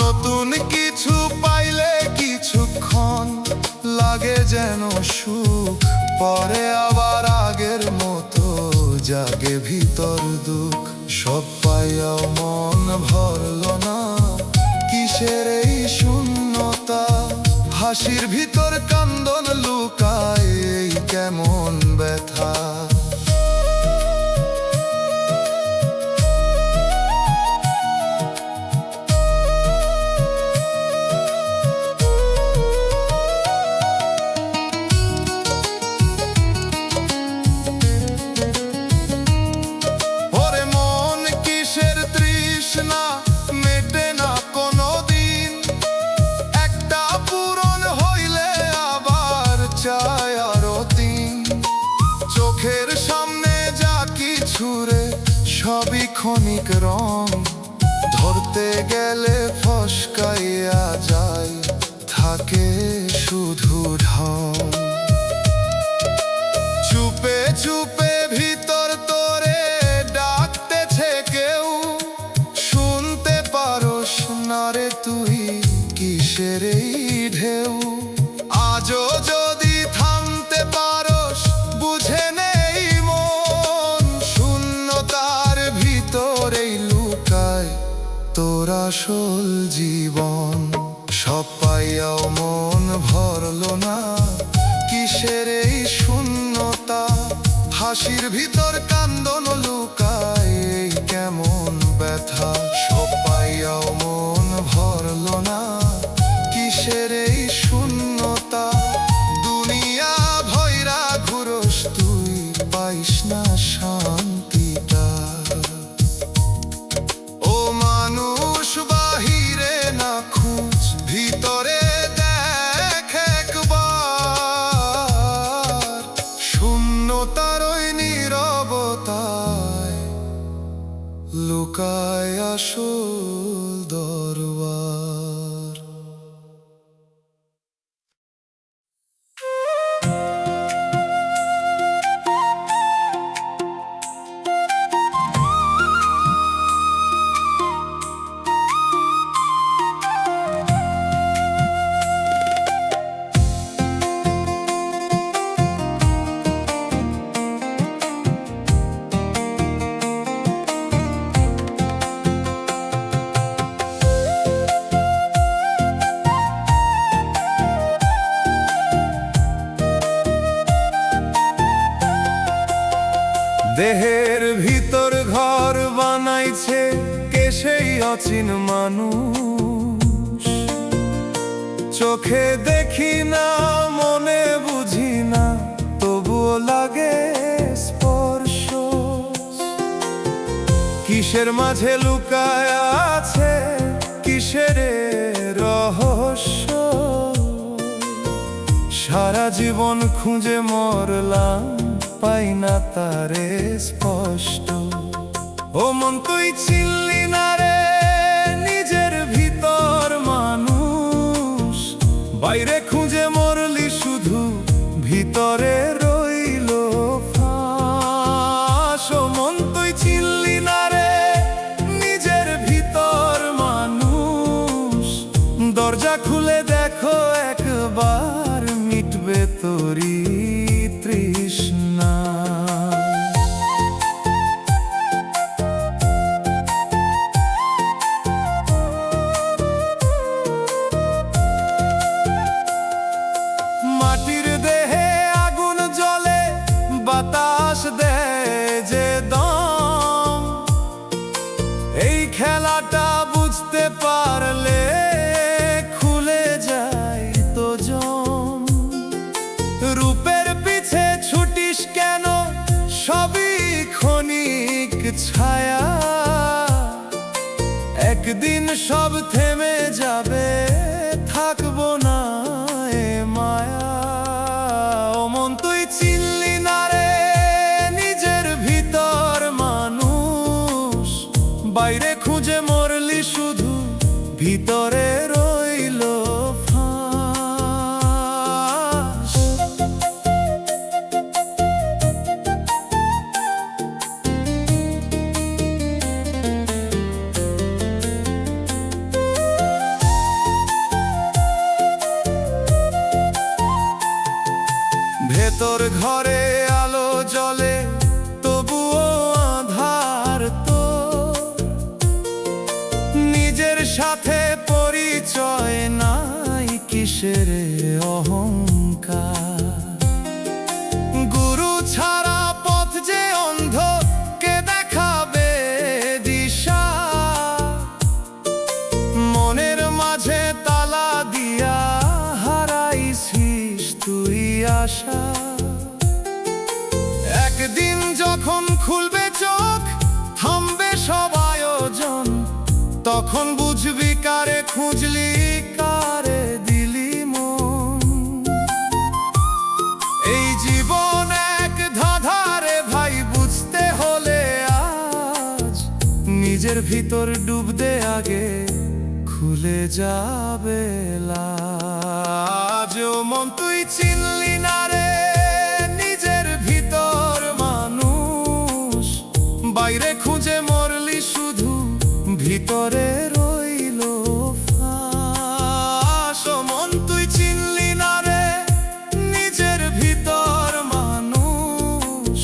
নতুন কিছু পাইলে কিছুক্ষণ লাগে যেন সুখ, পরে আবার আগের মতো জাগে ভিতর দুঃখ। সব পাইয়াও মন ভরলো না, কিসের এই শূন্যতা? হাসির ভিতর কান্দন লুকায়, এই কেমন ব্যথা। ওরে মন কিসের তৃষ্ণা মেটে না কোনোদিন, একটা পূরণ হইলে আবার চায় আরো দিন। চোখের সামনে যা কিছু রে সবই ক্ষণিক রং, ধরতে গেলে ফসকাইয়া যায়, থাকে শুধু ঢং। চুপে চুপে ভিতর তোরে ডাকতেছে কেউ, শুনতে পারোস না রে তুই কিসের এই ঢেউ। আজও যদি থামতে পারোস বুঝে নেই মন, শূন্যতার ভিতরেই লুকায় তোর আসল জীবন। সব পাইয়াও মন ভরলো না, কিসের এই শূন্যতা। হাসির ভিতর কান্দন লুকায়, এই কেমন ব্যথা। সব পাইয়াও মন ভরলো না, কিসের এই শূন্যতা। দুনিয়া ভৈরা ঘুরোস তুই পাইস না শান্তিটা। ও মানুষ বাহিরে না খুঁজ, ভিতরে দেখ একবার। শূন্যতার ওই নীরবতায় লুকায় আসল দরবার। দেহের ভিতর ঘর বানাইছে কে সেই অচিন মানুষ। চোখে দেখি না মনে বুঝি না, তবুও লাগে স্পর্শ। কিসের মাঝে লুকায় আছে কিসের রহস্য। সারা জীবন খুঁজে মরলাম পাই না তারে স্পষ্ট। ও মন তুই চিনলি না রে নিজের ভিতর মানুষ, বাইরে খুঁজে মরলি শুধু ভিতরে রইল ফাঁস। ও মন তুই চিনলি না রে নিজের ভিতর মানুষ, দরজা খুলে দেখো একবার মিটবে তোরি তৃষ্ণা। মাটির দেহে আগুন জ্বলে বাতাস দেয় যে দম, এই খেলাটা বুঝতে পারলে খুলে যায় তো জম। রূপের পিছে ছুটিস কেন সবই ক্ষণিক ছায়া, একদিন সব থেমে যাবে থাকবো না এ মায়া। ও মন তুই চিনলি না রে নিজের ভিতর মানুষ, বাইরে খুঁজে মরলি শুধু ভিতরে রইল ফাঁস। ভেতর ঘরে আলো জ্বলে তবুও আধার তো, নিজের সাথে পরিচয় নাই কিসের আশা। একদিন যখন খুলবে চোখ, থামবে সব আয়োজন, তখন বুঝবি কারে খুঁজলি, কারে দিলি মন। এই জীবন এক ধাঁধারে ভাই, বুঝতে হলে আজ নিজের ভিতর ডুব দে আগে, খুলে যাবে লাজ। ও মন তুই চিনলি না রে নিজের ভিতর মানুষ, বাইরে খুঁজে মরলি শুধু, ভিতরে রইল ফাঁস। ও মন তুই চিনলি না রে নিজের ভিতর মানুষ,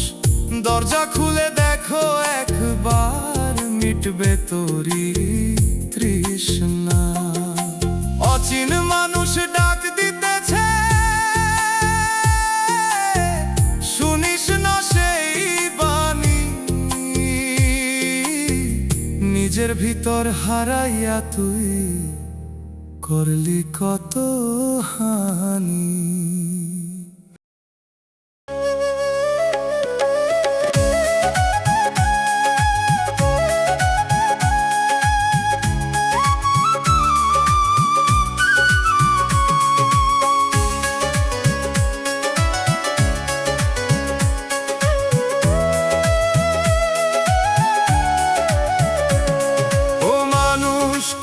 দরজা খুলে দেখো একবার, মিটবে তোরি তৃষ্ণা। অচিন মানুষ ডাক দিতেছে, শুনিস না সেই বাণী, নিজের ভিতর হারাইয়া তুই করলি কত হানি।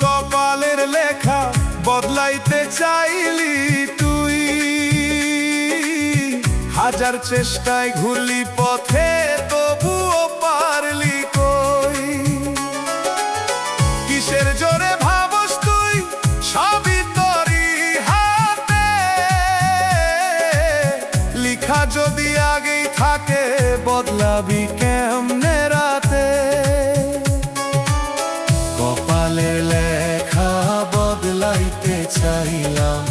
কপালের লেখা বদলাইতে চাইলি তুই, হাজার চেষ্টায় ঘুরলি পথে, তবুও পারলি কই। কিসের জোরে ভাবস তুই, সবই তোরই হাতে, লিখা যদি আগেই থাকে, বদলাবি কেমনে রাতে। কপালের লেখা বদলাইতে চাইলাম,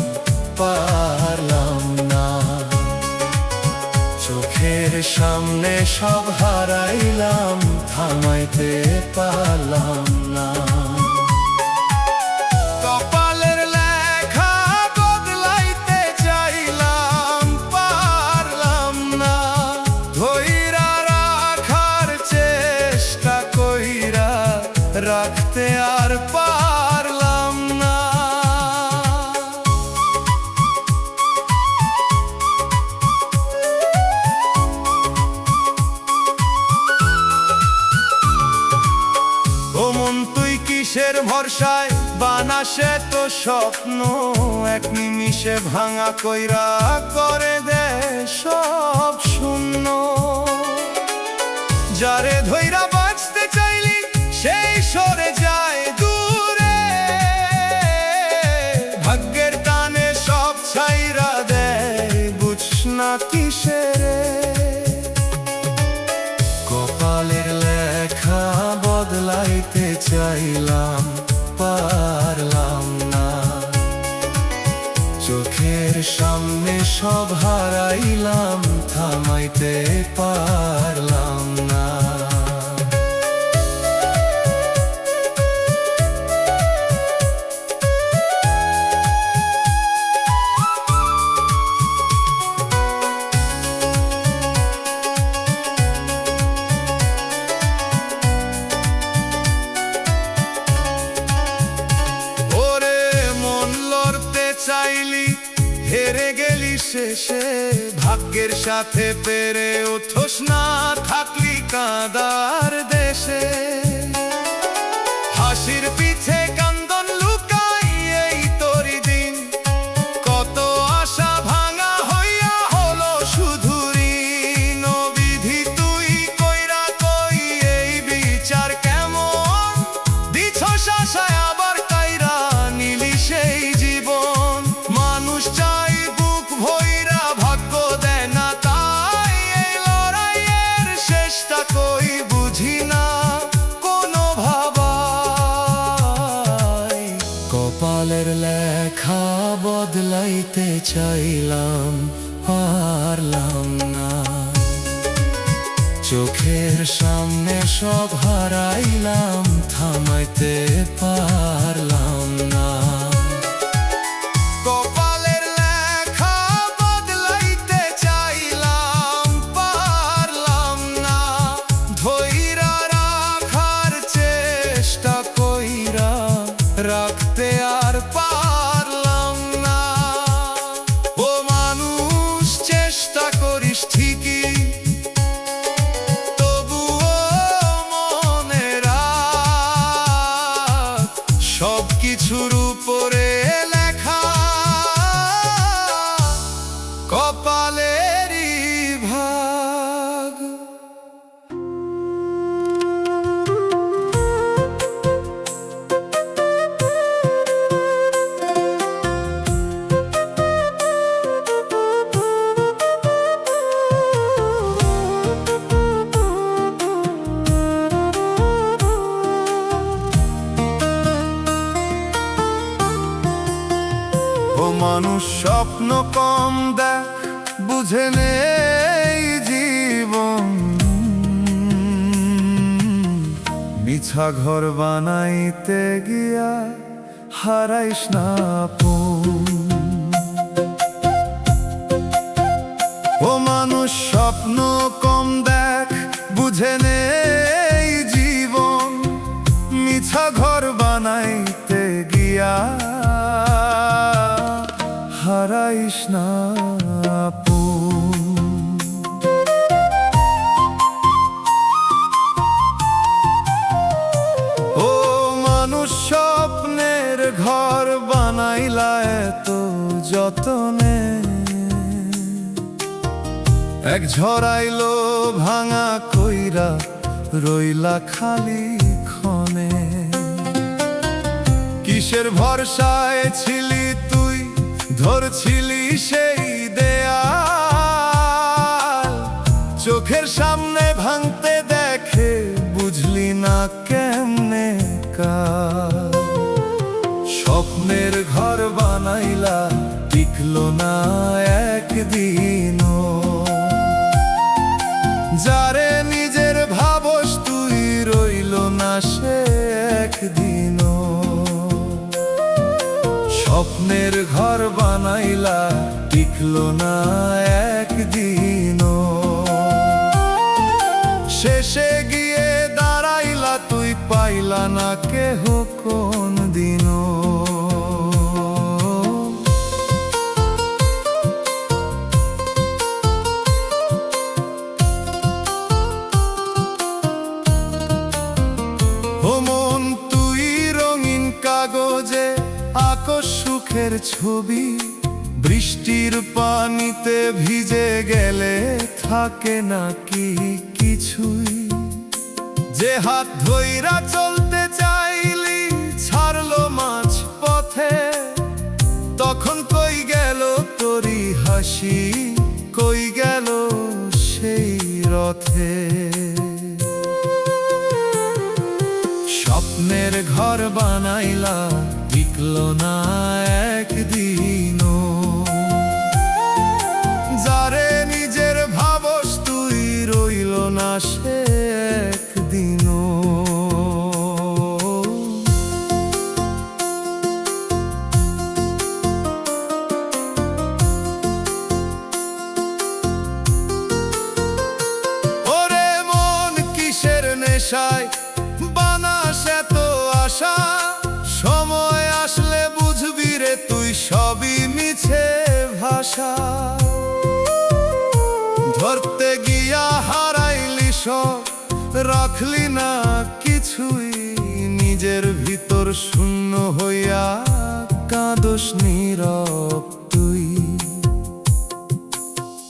পারলাম না, চোখের সামনে সব হারাইলাম, থামাইতে পারলাম না। কপালের লেখা বদলাইতে চাইলাম, পারলাম না, ধইরা রাখার চেষ্টা কইরা রাখতে আর পারলাম না। ও মন তুই কিসের ভরসায় বানাসে তো স্বপ্ন, এক নিমিষে ভাঙা কইরা করে দে সব শূন্য। যারে ধইরা বাঁচতে চাইলি সেই সরে যায় দূরে, ভাগ্যের টানে সব ছাইরা দেয়, বুঝ না কিসেরে। কপালের লেখা বদলাইতে চাইলাম, পারলাম না, চোখের সামনে সব হারাইলাম, থামাইতে পারলাম না। চাইলি হেরে গেলি শেষে, ভাগ্যের সাথে পেরে ওঠোস না, থাকলি কাঁদার দেশে। হাসির পিছে কান্দন লুকাই এই তোরি দিন, কত আশা ভাঙা হইয়া হলো শুধু ঋণ। বিধি তুই কইরা কই এই বিচার কেমন, দিছস আশায় আবার কাইরা নিলি সেই জীবন। মানুষ চাই বুক ভইরা, ভাগ্য দেয় না তাই, এই লড়াইয়ের শেষটা কই বুঝি না কোনো ভাবাই। কপালের লেখা বদলাইতে চাইলাম, পারলাম না, চোখের সামনে সব হারাইলাম, থামাইতে পারলাম না। কপালের লেখা বদলাইতে কপালেরই ভাগ। ও মানুষ স্বপ্ন কম দেখ, বুঝে নেই জীবন, মিছা ঘর বানাইতে গিয়া হারাইস না আপন। ও মানুষ স্বপ্ন কম দেখ, বুঝে নেই জীবন, মিছা ঘর বানাইতে গিয়া হারাইস না আপন। ও মানুষ স্বপ্নের ঘর বানাইলা এত যতনে, এক ঝড়াইলো ভাঙা কইরা রইলা খালি ক্ষণে। কিসের ভরসায় ছিলি তুই, ধরছিলি সেই দেয়াল, চোখের সামনে ভাঙতে দেখে বুঝলি না কেমনে কাল। স্বপ্নের ঘর বানাইলা টিকলো না একদিনও, যারে নিজের ভাবস তুই রইল না সে একদিনও। স্বপ্নের ঘর বানাইলা টিকলো না একদিনও, শেষে গিয়ে দাঁড়াইলা তুই পাইলা না কেহ কোন দিনও। ও মন তুই রঙিন কাগজে আঁকো সুখের ছবি, বৃষ্টির পানিতে ভিজে গেলে থাকে নাকি কিছুই। যে হাত ধইরা চলতে চাইলি ছাড়লো মাঝ পথে, তখন কই গেল তোরি হাসি, কই গেল সেই রথে। স্বপ্নের ঘর বানাইলা টিকলো না একদিনও, যারে নিজের ভাবস তুই রইল না সে একদিনও। ওরে মন কিসের নেশায় বানাস এত আশা, সময় আসলে বুঝবি রে তুই সবই মিছে ভাষা। ধরতে গিয়া হারাইলি সব, রাখলি না কিছুই, নিজের ভিতর শূন্য হইয়া কাঁদস নীরব তুই।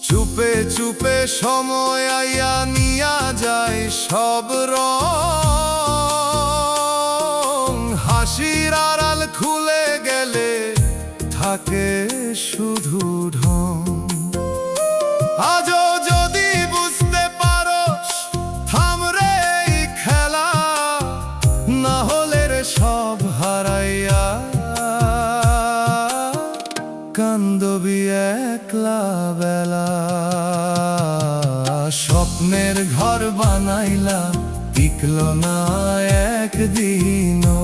চুপে চুপে সময় আইয়া নিয়া যায় সব রং, হাসির আড়াল খুলে গেলে থাকে শুধু ঢং। আজও যদি বুঝতে পারোস থামরে এই খেলা, না হলে রে সব হারাইয়া কান্দবি একলা বেলা। স্বপ্নের ঘর বানাইলা টিকলো না একদিনও,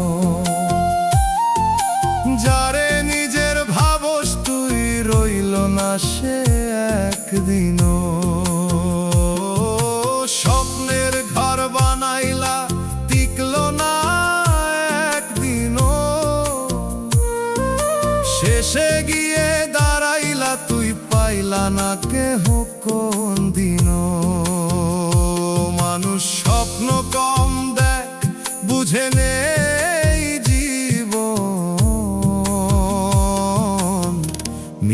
যারে নিজের ভাবস তুই রইল না সে একদিনও। স্বপ্নের ঘর বানাইলা টিকলো না একদিনও, শেষে গিয়ে দাঁড়াইলা তুই পাইলা না কেহ কোন দিনও। মানুষ স্বপ্ন কম দেখ, বুঝে নেই জীবন,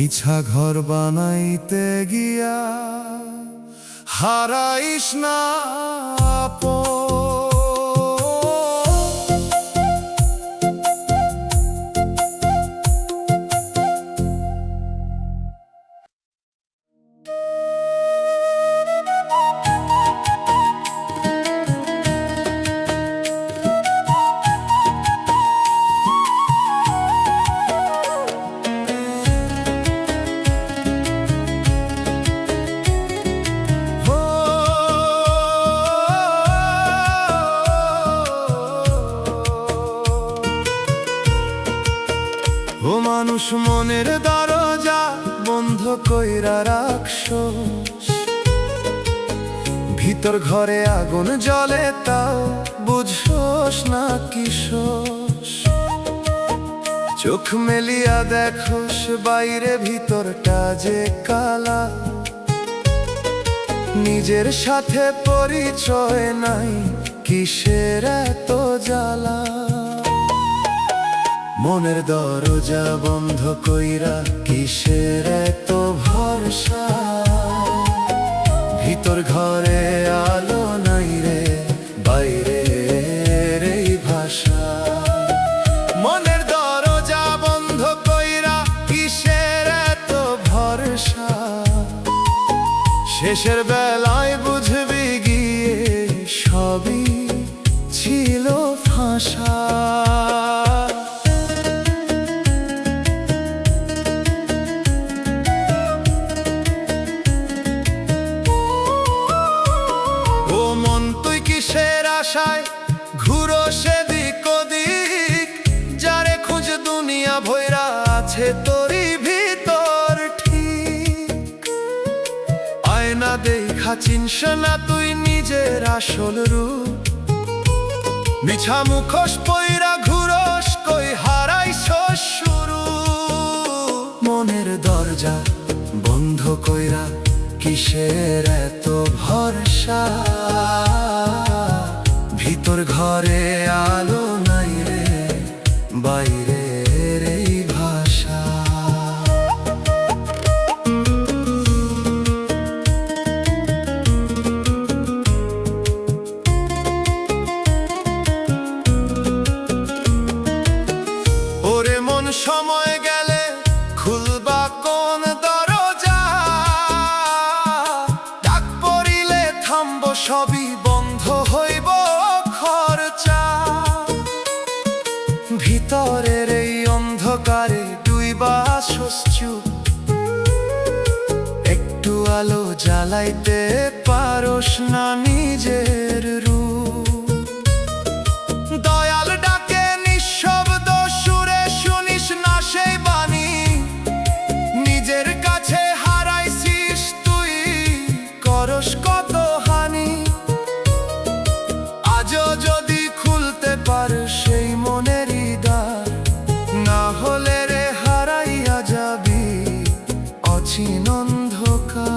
মিছা ঘর বানাইতে গিয়া হারাইস না আপন। ও মানুষ মনের দরজা বন্ধ কইরা রাখছস, ভিতর ঘরে আগুন জ্বলে তাও বুঝছস না কিসস। চোখ মেলিয়া দেখোস বাইরে ভিতরটা যে কালা, নিজের সাথে পরিচয় নাই কিসের এত জ্বালা। মনের দরজা বন্ধ কইরা কিসের এত ভরসা, ভিতর ঘরে আলো নাই রে বাইরে এই ভাষা। মনের দরজা বন্ধ কইরা কিসের এত ভরসা, শেষের বেলায় বুঝবি গিয়ে সবই ছিল ফাঁসা। কিসের আশায় ঘুরো সেদিক ওদিক, যারে খুঁজ দুনিয়া ভৈরা আছে তোরই ভিতর ঠিক। আয়না দেখা চিনস না তুই নিজের আসল রূপ, মিছা মুখোশ পইরা ঘুরোস কই হারাইছস শুরু। মনের দরজা বন্ধ কইরা কিসের এত ভরসা, ভিতর ঘরে আলো নাই রে বাইরে এই ভাষা। ওরে মন সময় গেলে খুলবা কোন দরজা, ডাক পড়িলে থামবো সবই বন্ধ হইব খরচা। ভিতরের এই অন্ধকারে ডুইবা আসস চুপ, একটু আলো জ্বালাইতে পারস না নিজের রূপ। দয়াল ডাকে নিঃশব্দ সুরে শুনিস না সেই বাণী, নিজের কাছে হারাইছিস তুই করস কত হানি। আজও যদি খুলতে পারস সেই মনেরই দ্বার, না হলে রে হারাইয়া যাবি অচিন অন্ধকার।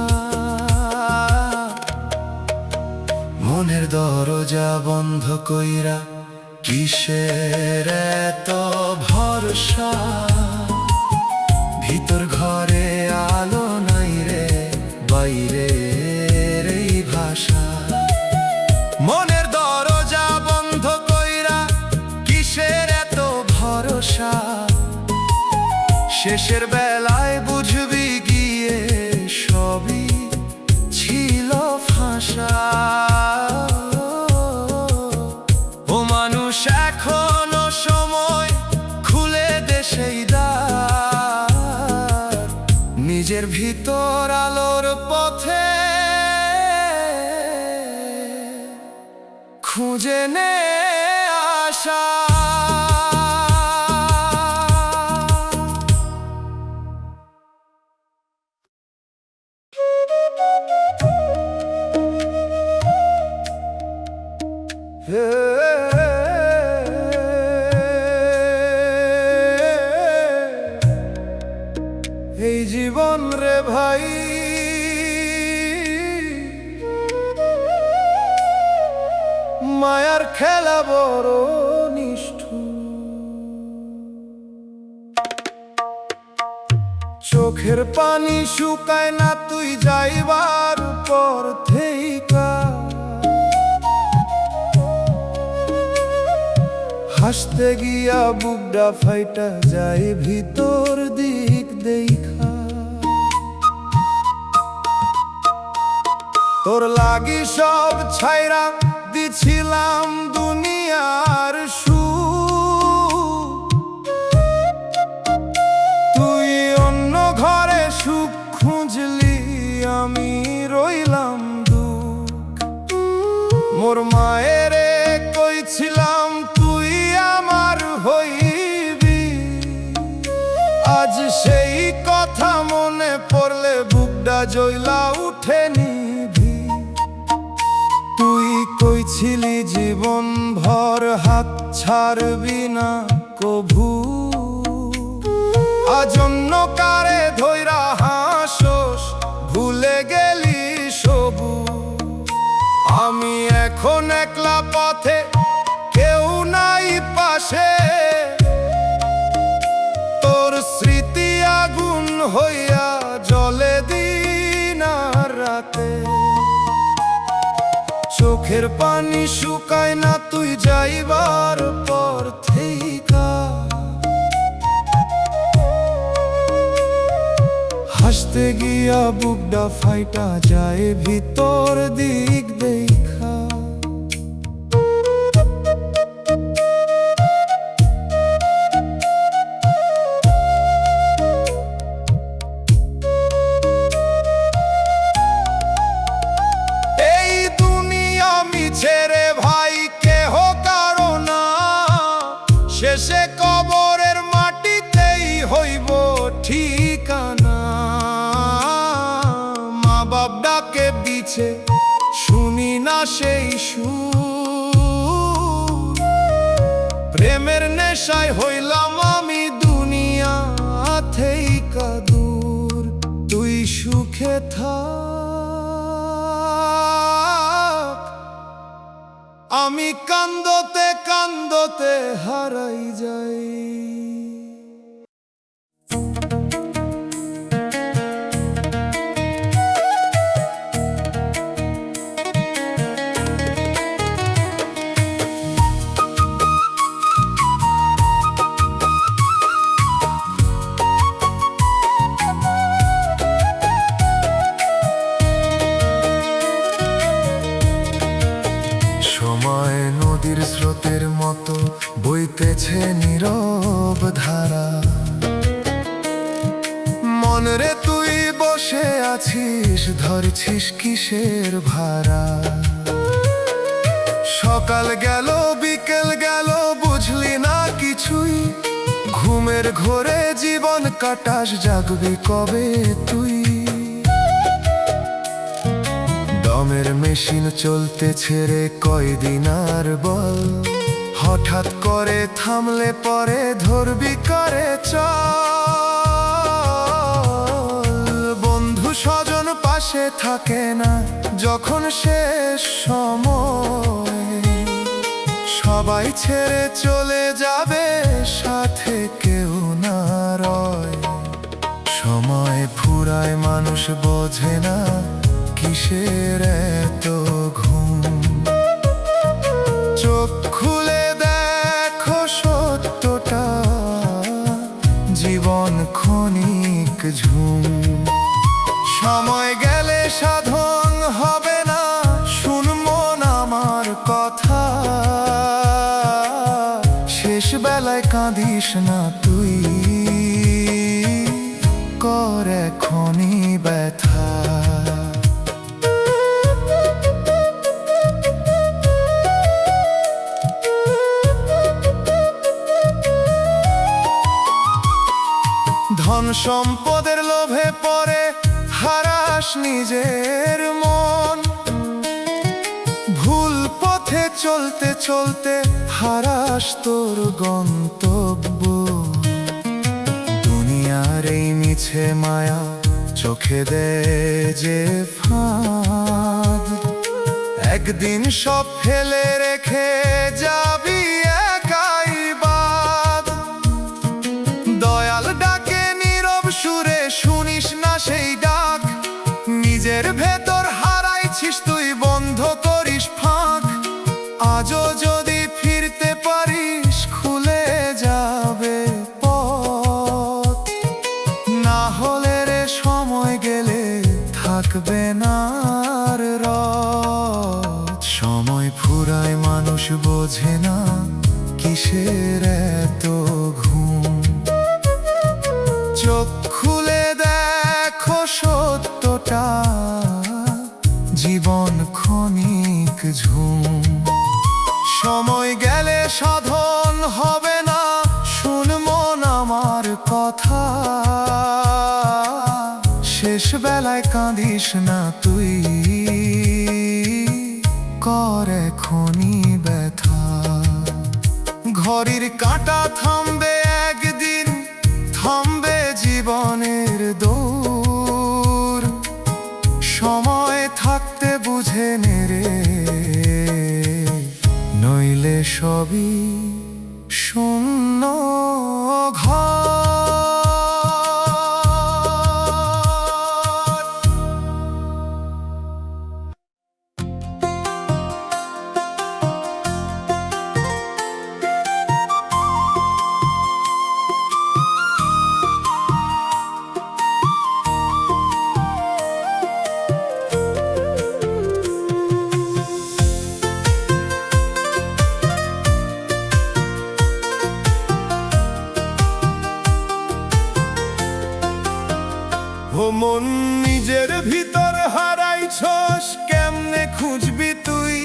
মনের দরজা বন্ধ কইরা কিসের এত ভরসা, ভিতর ঘরে আলো নাই রে বাইরে এই ভাষা। মনের দরজা বন্ধ কইরা কিসের এত ভরসা, শেষের বেলায় বুঝবি গিয়ে সবই ছিল ফাঁসা। ও মানুষ এখনো সময় খুলে দে সেই দ্বার, নিজের ভিতর আলোর পথে খুঁজে নে আশা। এই জীবন রে ভাই মায়ার খেলা বড় নিষ্ঠুর, চোখে চোখের পানি শুকায় না তুই যাইবার পর থেইকা, হাসতে গিয়া বুকটা ফাইটা যায় ভিতর দিক দেখা। তোর লাগি সব ছাইরা দিছিলাম দুনিয়ার সুখ, তুই অন্য ঘরে সুখ খুঁজলি, আমি রইলাম দুঃখ। মোর মায়েরে কইছিলাম তুই আমার হইবি, আজ সেই কথা মনে পড়লে বুকটা জ্বলা উঠে নিভি। তুই কইছিলি জীবন ভর হাত ছাড়বি না কভু, আজ অন্য কারে ধইরা হাসোস, ভুলে গেলি সবু। আমি এখন একলা পথে, কেউ নাই পাশে, তোর স্মৃতি আগুন হইয়া জ্বলে দিন আর রাতে। চোখের পানি শুকায় না তুই যাইবার পর থেইকা, হাসতে গিয়া বুকটা ফাইটা যায় ভিতর দিক দেখা। এই দুনিয়া মিছেরে ভাই কেহ কারো না, শেষে কবরের মাটিতেই হইব ঠিকানা। মা বাপ ডাকে পিছে শুনি না সেই সুর, প্রেমের নেশায় হইলাম আমি দুনিয়া থেইকা দূর। তুই সুখে থাক, আমি কান্দতে কান্দতে হারাই যাই। সময় নদীর স্রোতের মতো বইতেছে নীরব ধারা, মনরে তুই বসে আছিস, ধরছিস কিসের ভাড়া। সকাল গেল বিকেল গেল বুঝলি না কিছুই, ঘুমের ঘোরে জীবন কাটাস, জাগবি কবে তুই। দমের মেশিন চলতে ছেড়ে কয়দিন আর বল, হঠাৎ করে থামলে পরে ধরবি করে চল। বন্ধু স্বজন পাশে থাকে না যখন শেষ সময়, সবাই ছেড়ে চলে যাবে, সাথে কেউ না রয়। সময় ফুরায় মানুষ বোঝে না কিসের এত ঘুম, চোখ খুলে দেখো সত্যটা, জীবন ক্ষণিক ঝুম। সময় গেলে সাধন হবে না, শুন মন আমার কথা, শেষ বেলায় কাঁদিস না তুই, কর এখনই ব্যথা। ধন সম্পদের লোভে পড়ে হারাস নিজের মন, ভুল পথে চলতে চলতে হারাস তোর গন্তব্য। দুনিয়ার এই মিছে মায়া চোখে দে যে ফাঁদ, একদিন সব ফেলে রেখে যাবি একাই বাদ। দয়াল ডাকে নীরব সুরে শুনিস থাকবে না আর রথ। সময় ফুরায় মানুষ বোঝে না কিসের এত ঘুম। চোখ খুলে দেখো সত্যটা, জীবন ক্ষণিক ঝুম। সময় গেলে সাধন হবে না, শুন মন আমার কথা। শেষ বেলায় কাঁদিস না তুই, কর এখনই ব্যথা। ঘড়ির কাঁটা থামবে একদিন, থামবে জীবনের দৌড়। সময় থাকতে বুঝে নে রে, নইলে সবই শূন্য ঘর। ও মন, নিজের ভিতর হারাইছস, কেমনে খুঁজবি তুই?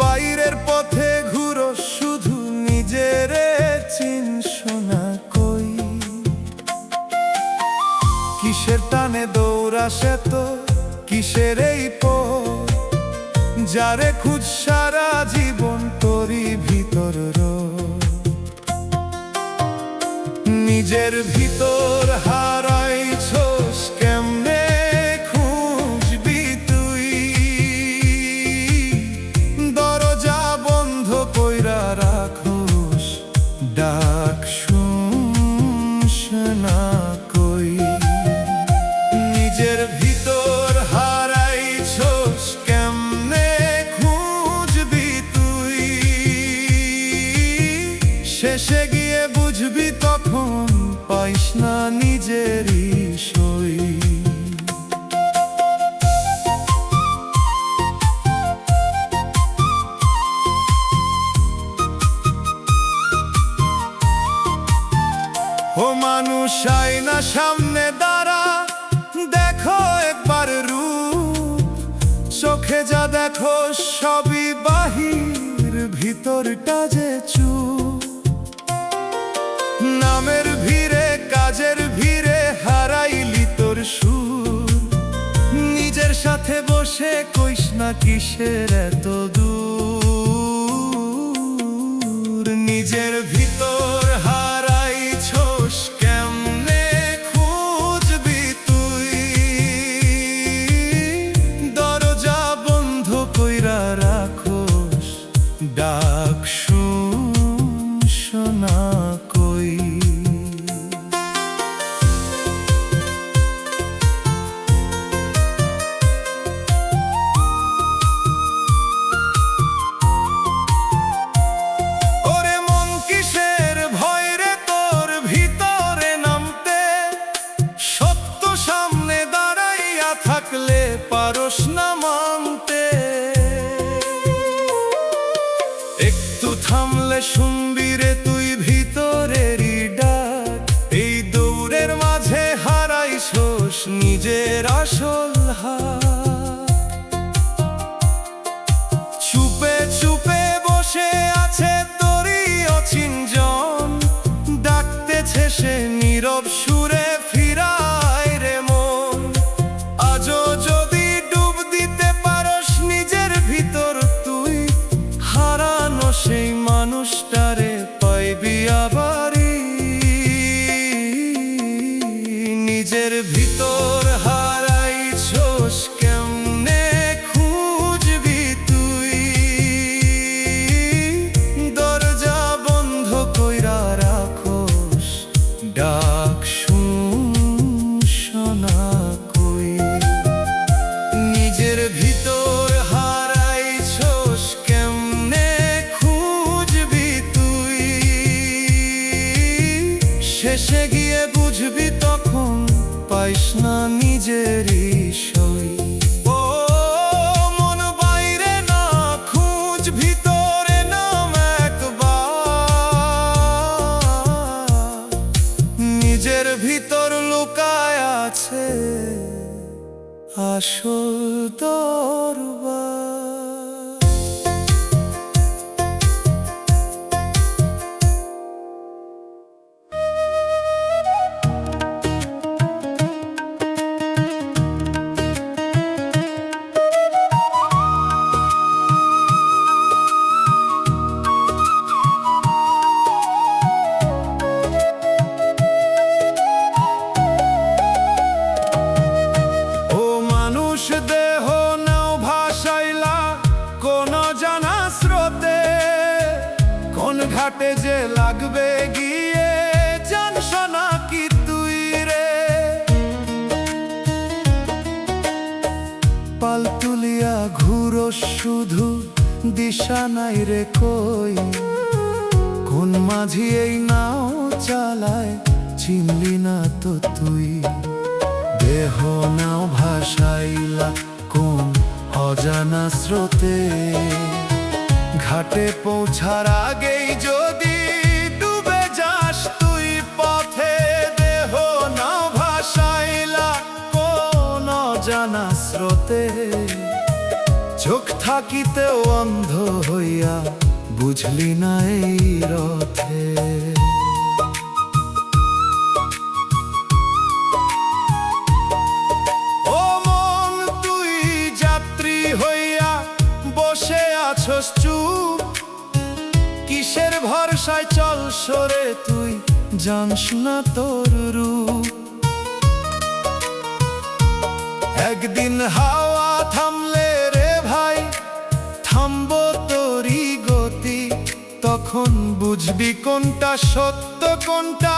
বাইরের পথে ঘুরো শুধু, নিজের চিনস না কই। কিসের টানে দৌড়াস এত, কিসের এই পথ? যারে খুঁজ সারা জীবন তোরই ভিতর রোজ। নিজের ভিতর হারাইছস, কেমনে খুঁজবি তুই? দরজা বন্ধ কইরা রাখোস, ডাক শুনস না কই। নিজের ভিতর হারাইছস, কেমনে খুঁজবি তুই? শেষে গিয়ে বুঝবি তখন, পাইস না নিজেরই সই। ও মানুষ, আয়না সামনে দাঁড়া, দেখো একবার রূপ। চোখে যা দেখো সবই বাহির, ভিতরটা যে চুপ। নামের ভিড়ে কাজের ভিড়ে হারাইলি তোর সুর। নিজের সাথে বসে কইস না কিসের এত দূর। নিজের ভিতর হারাইছস, কেমনে খুঁজবি তুই? দরজা বন্ধ কইরা রাখোস, ডাক শুনস না কই। ওরে মন, কিসের ভয় রে তোর ভিতরে নামতে? সত্য সামনে দাঁড়াইয়া থাকলে পারস না মানতে। একটু থামলে শুনবি রে তুই ভিতরেরই ডাক। এই দৌড়ের মাঝে হারাইছস নিজের আসল হাত। চুপে চুপে বসে আছে তোরই অচিনজন, ডাকতেছে সে নীরব সুরে, ফিরায় রে মন। আজও যদি ডুব দিতে পারস নিজের ভিতর তুই, হারানো সেই মানুষটারে পাইবি আবারই। নিজের ভিতর হারাইছস, আসল দরবার। দেহ নাও ভাসাইলা কোন জানা স্রোতে, কোন ঘাটে যে লাগবে গিয়ে জানস না কি তুই রে। পাল তুলিয়া ঘুরো শুধু দিশা নাই রে কই, কোন মাঝি এই নাও চালায় চিনলি না তো তুই। দেহ নাও ভাসাইলা কোন অজানা স্রোতে, ঘাটে পৌঁছার আগেই যদি ডুবে যাস তুই পথে। দেহ নাও ভাসাইলা কোন অজানা স্রোতে, চোখ থাকিতেও অন্ধ হইয়া বুঝলি না এই রথে। বসে আছস চুপ, কিসের ভরসায় চল সরে তুই জানস না তোর রূপ। একদিন হাওয়া থামলে রে ভাই থামবো তোরই গতি, তখন বুঝবি কোনটা সত্য কোনটা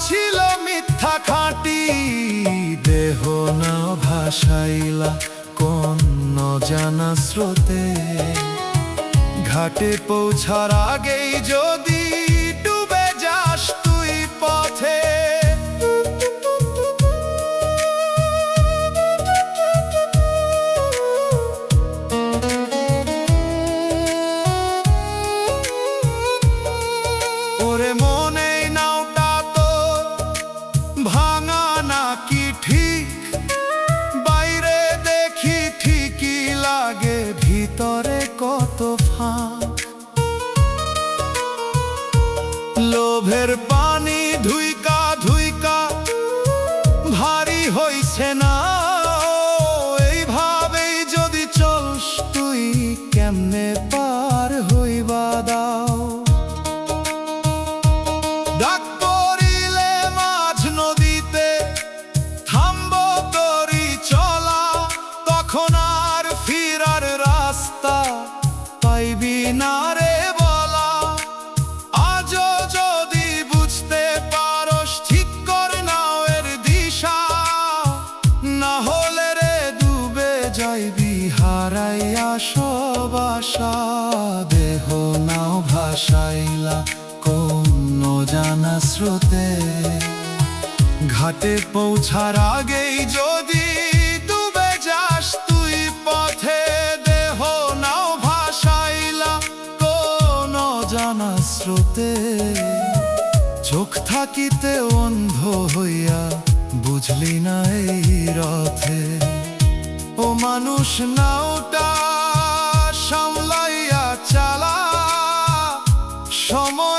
ছিল মিথ্যা খাঁটি। দেহ না ভাসাইলা কোন অজানা স্রোতে, ঘাটে পৌঁছার আগেই যদি ডুবে যাস তুই পথে। ওরে মনে নাওটা তো ভাঙা নাকি ঠিক, বাইরে দেখি ঠিকই লাগে ভিতরে কত ফাঁক। লোভের পানি ধুইকা ধুইকা ভারী হইছে না, এইভাবেই যদি চলস তুই কেমনে পার হইবা দাও। ডাক পড়িলে মাঝ নদীতে থামবো তোরই চলা, তখন আর ফিরার রাস্তা পাইবি না রে বলা। আজও যদি বুঝতে পারস ঠিক করে নাও এর দিশা, না হলে রে ডুবে যাইবি হারাইয়া সব আশা। দেহ নাও ভাসাইলা কোন অজানা স্রোতে, ঘাটে পৌঁছার আগেই যদি ডুবে যাস তুই পথে। দেহ নাও ভাসাইলা কোন অজানা স্রোতে, চোখ থাকিতে অন্ধ হইয়া বুঝলি না এই রথে। ও মানুষ নাওটা সামলাইয়া চালা, সময়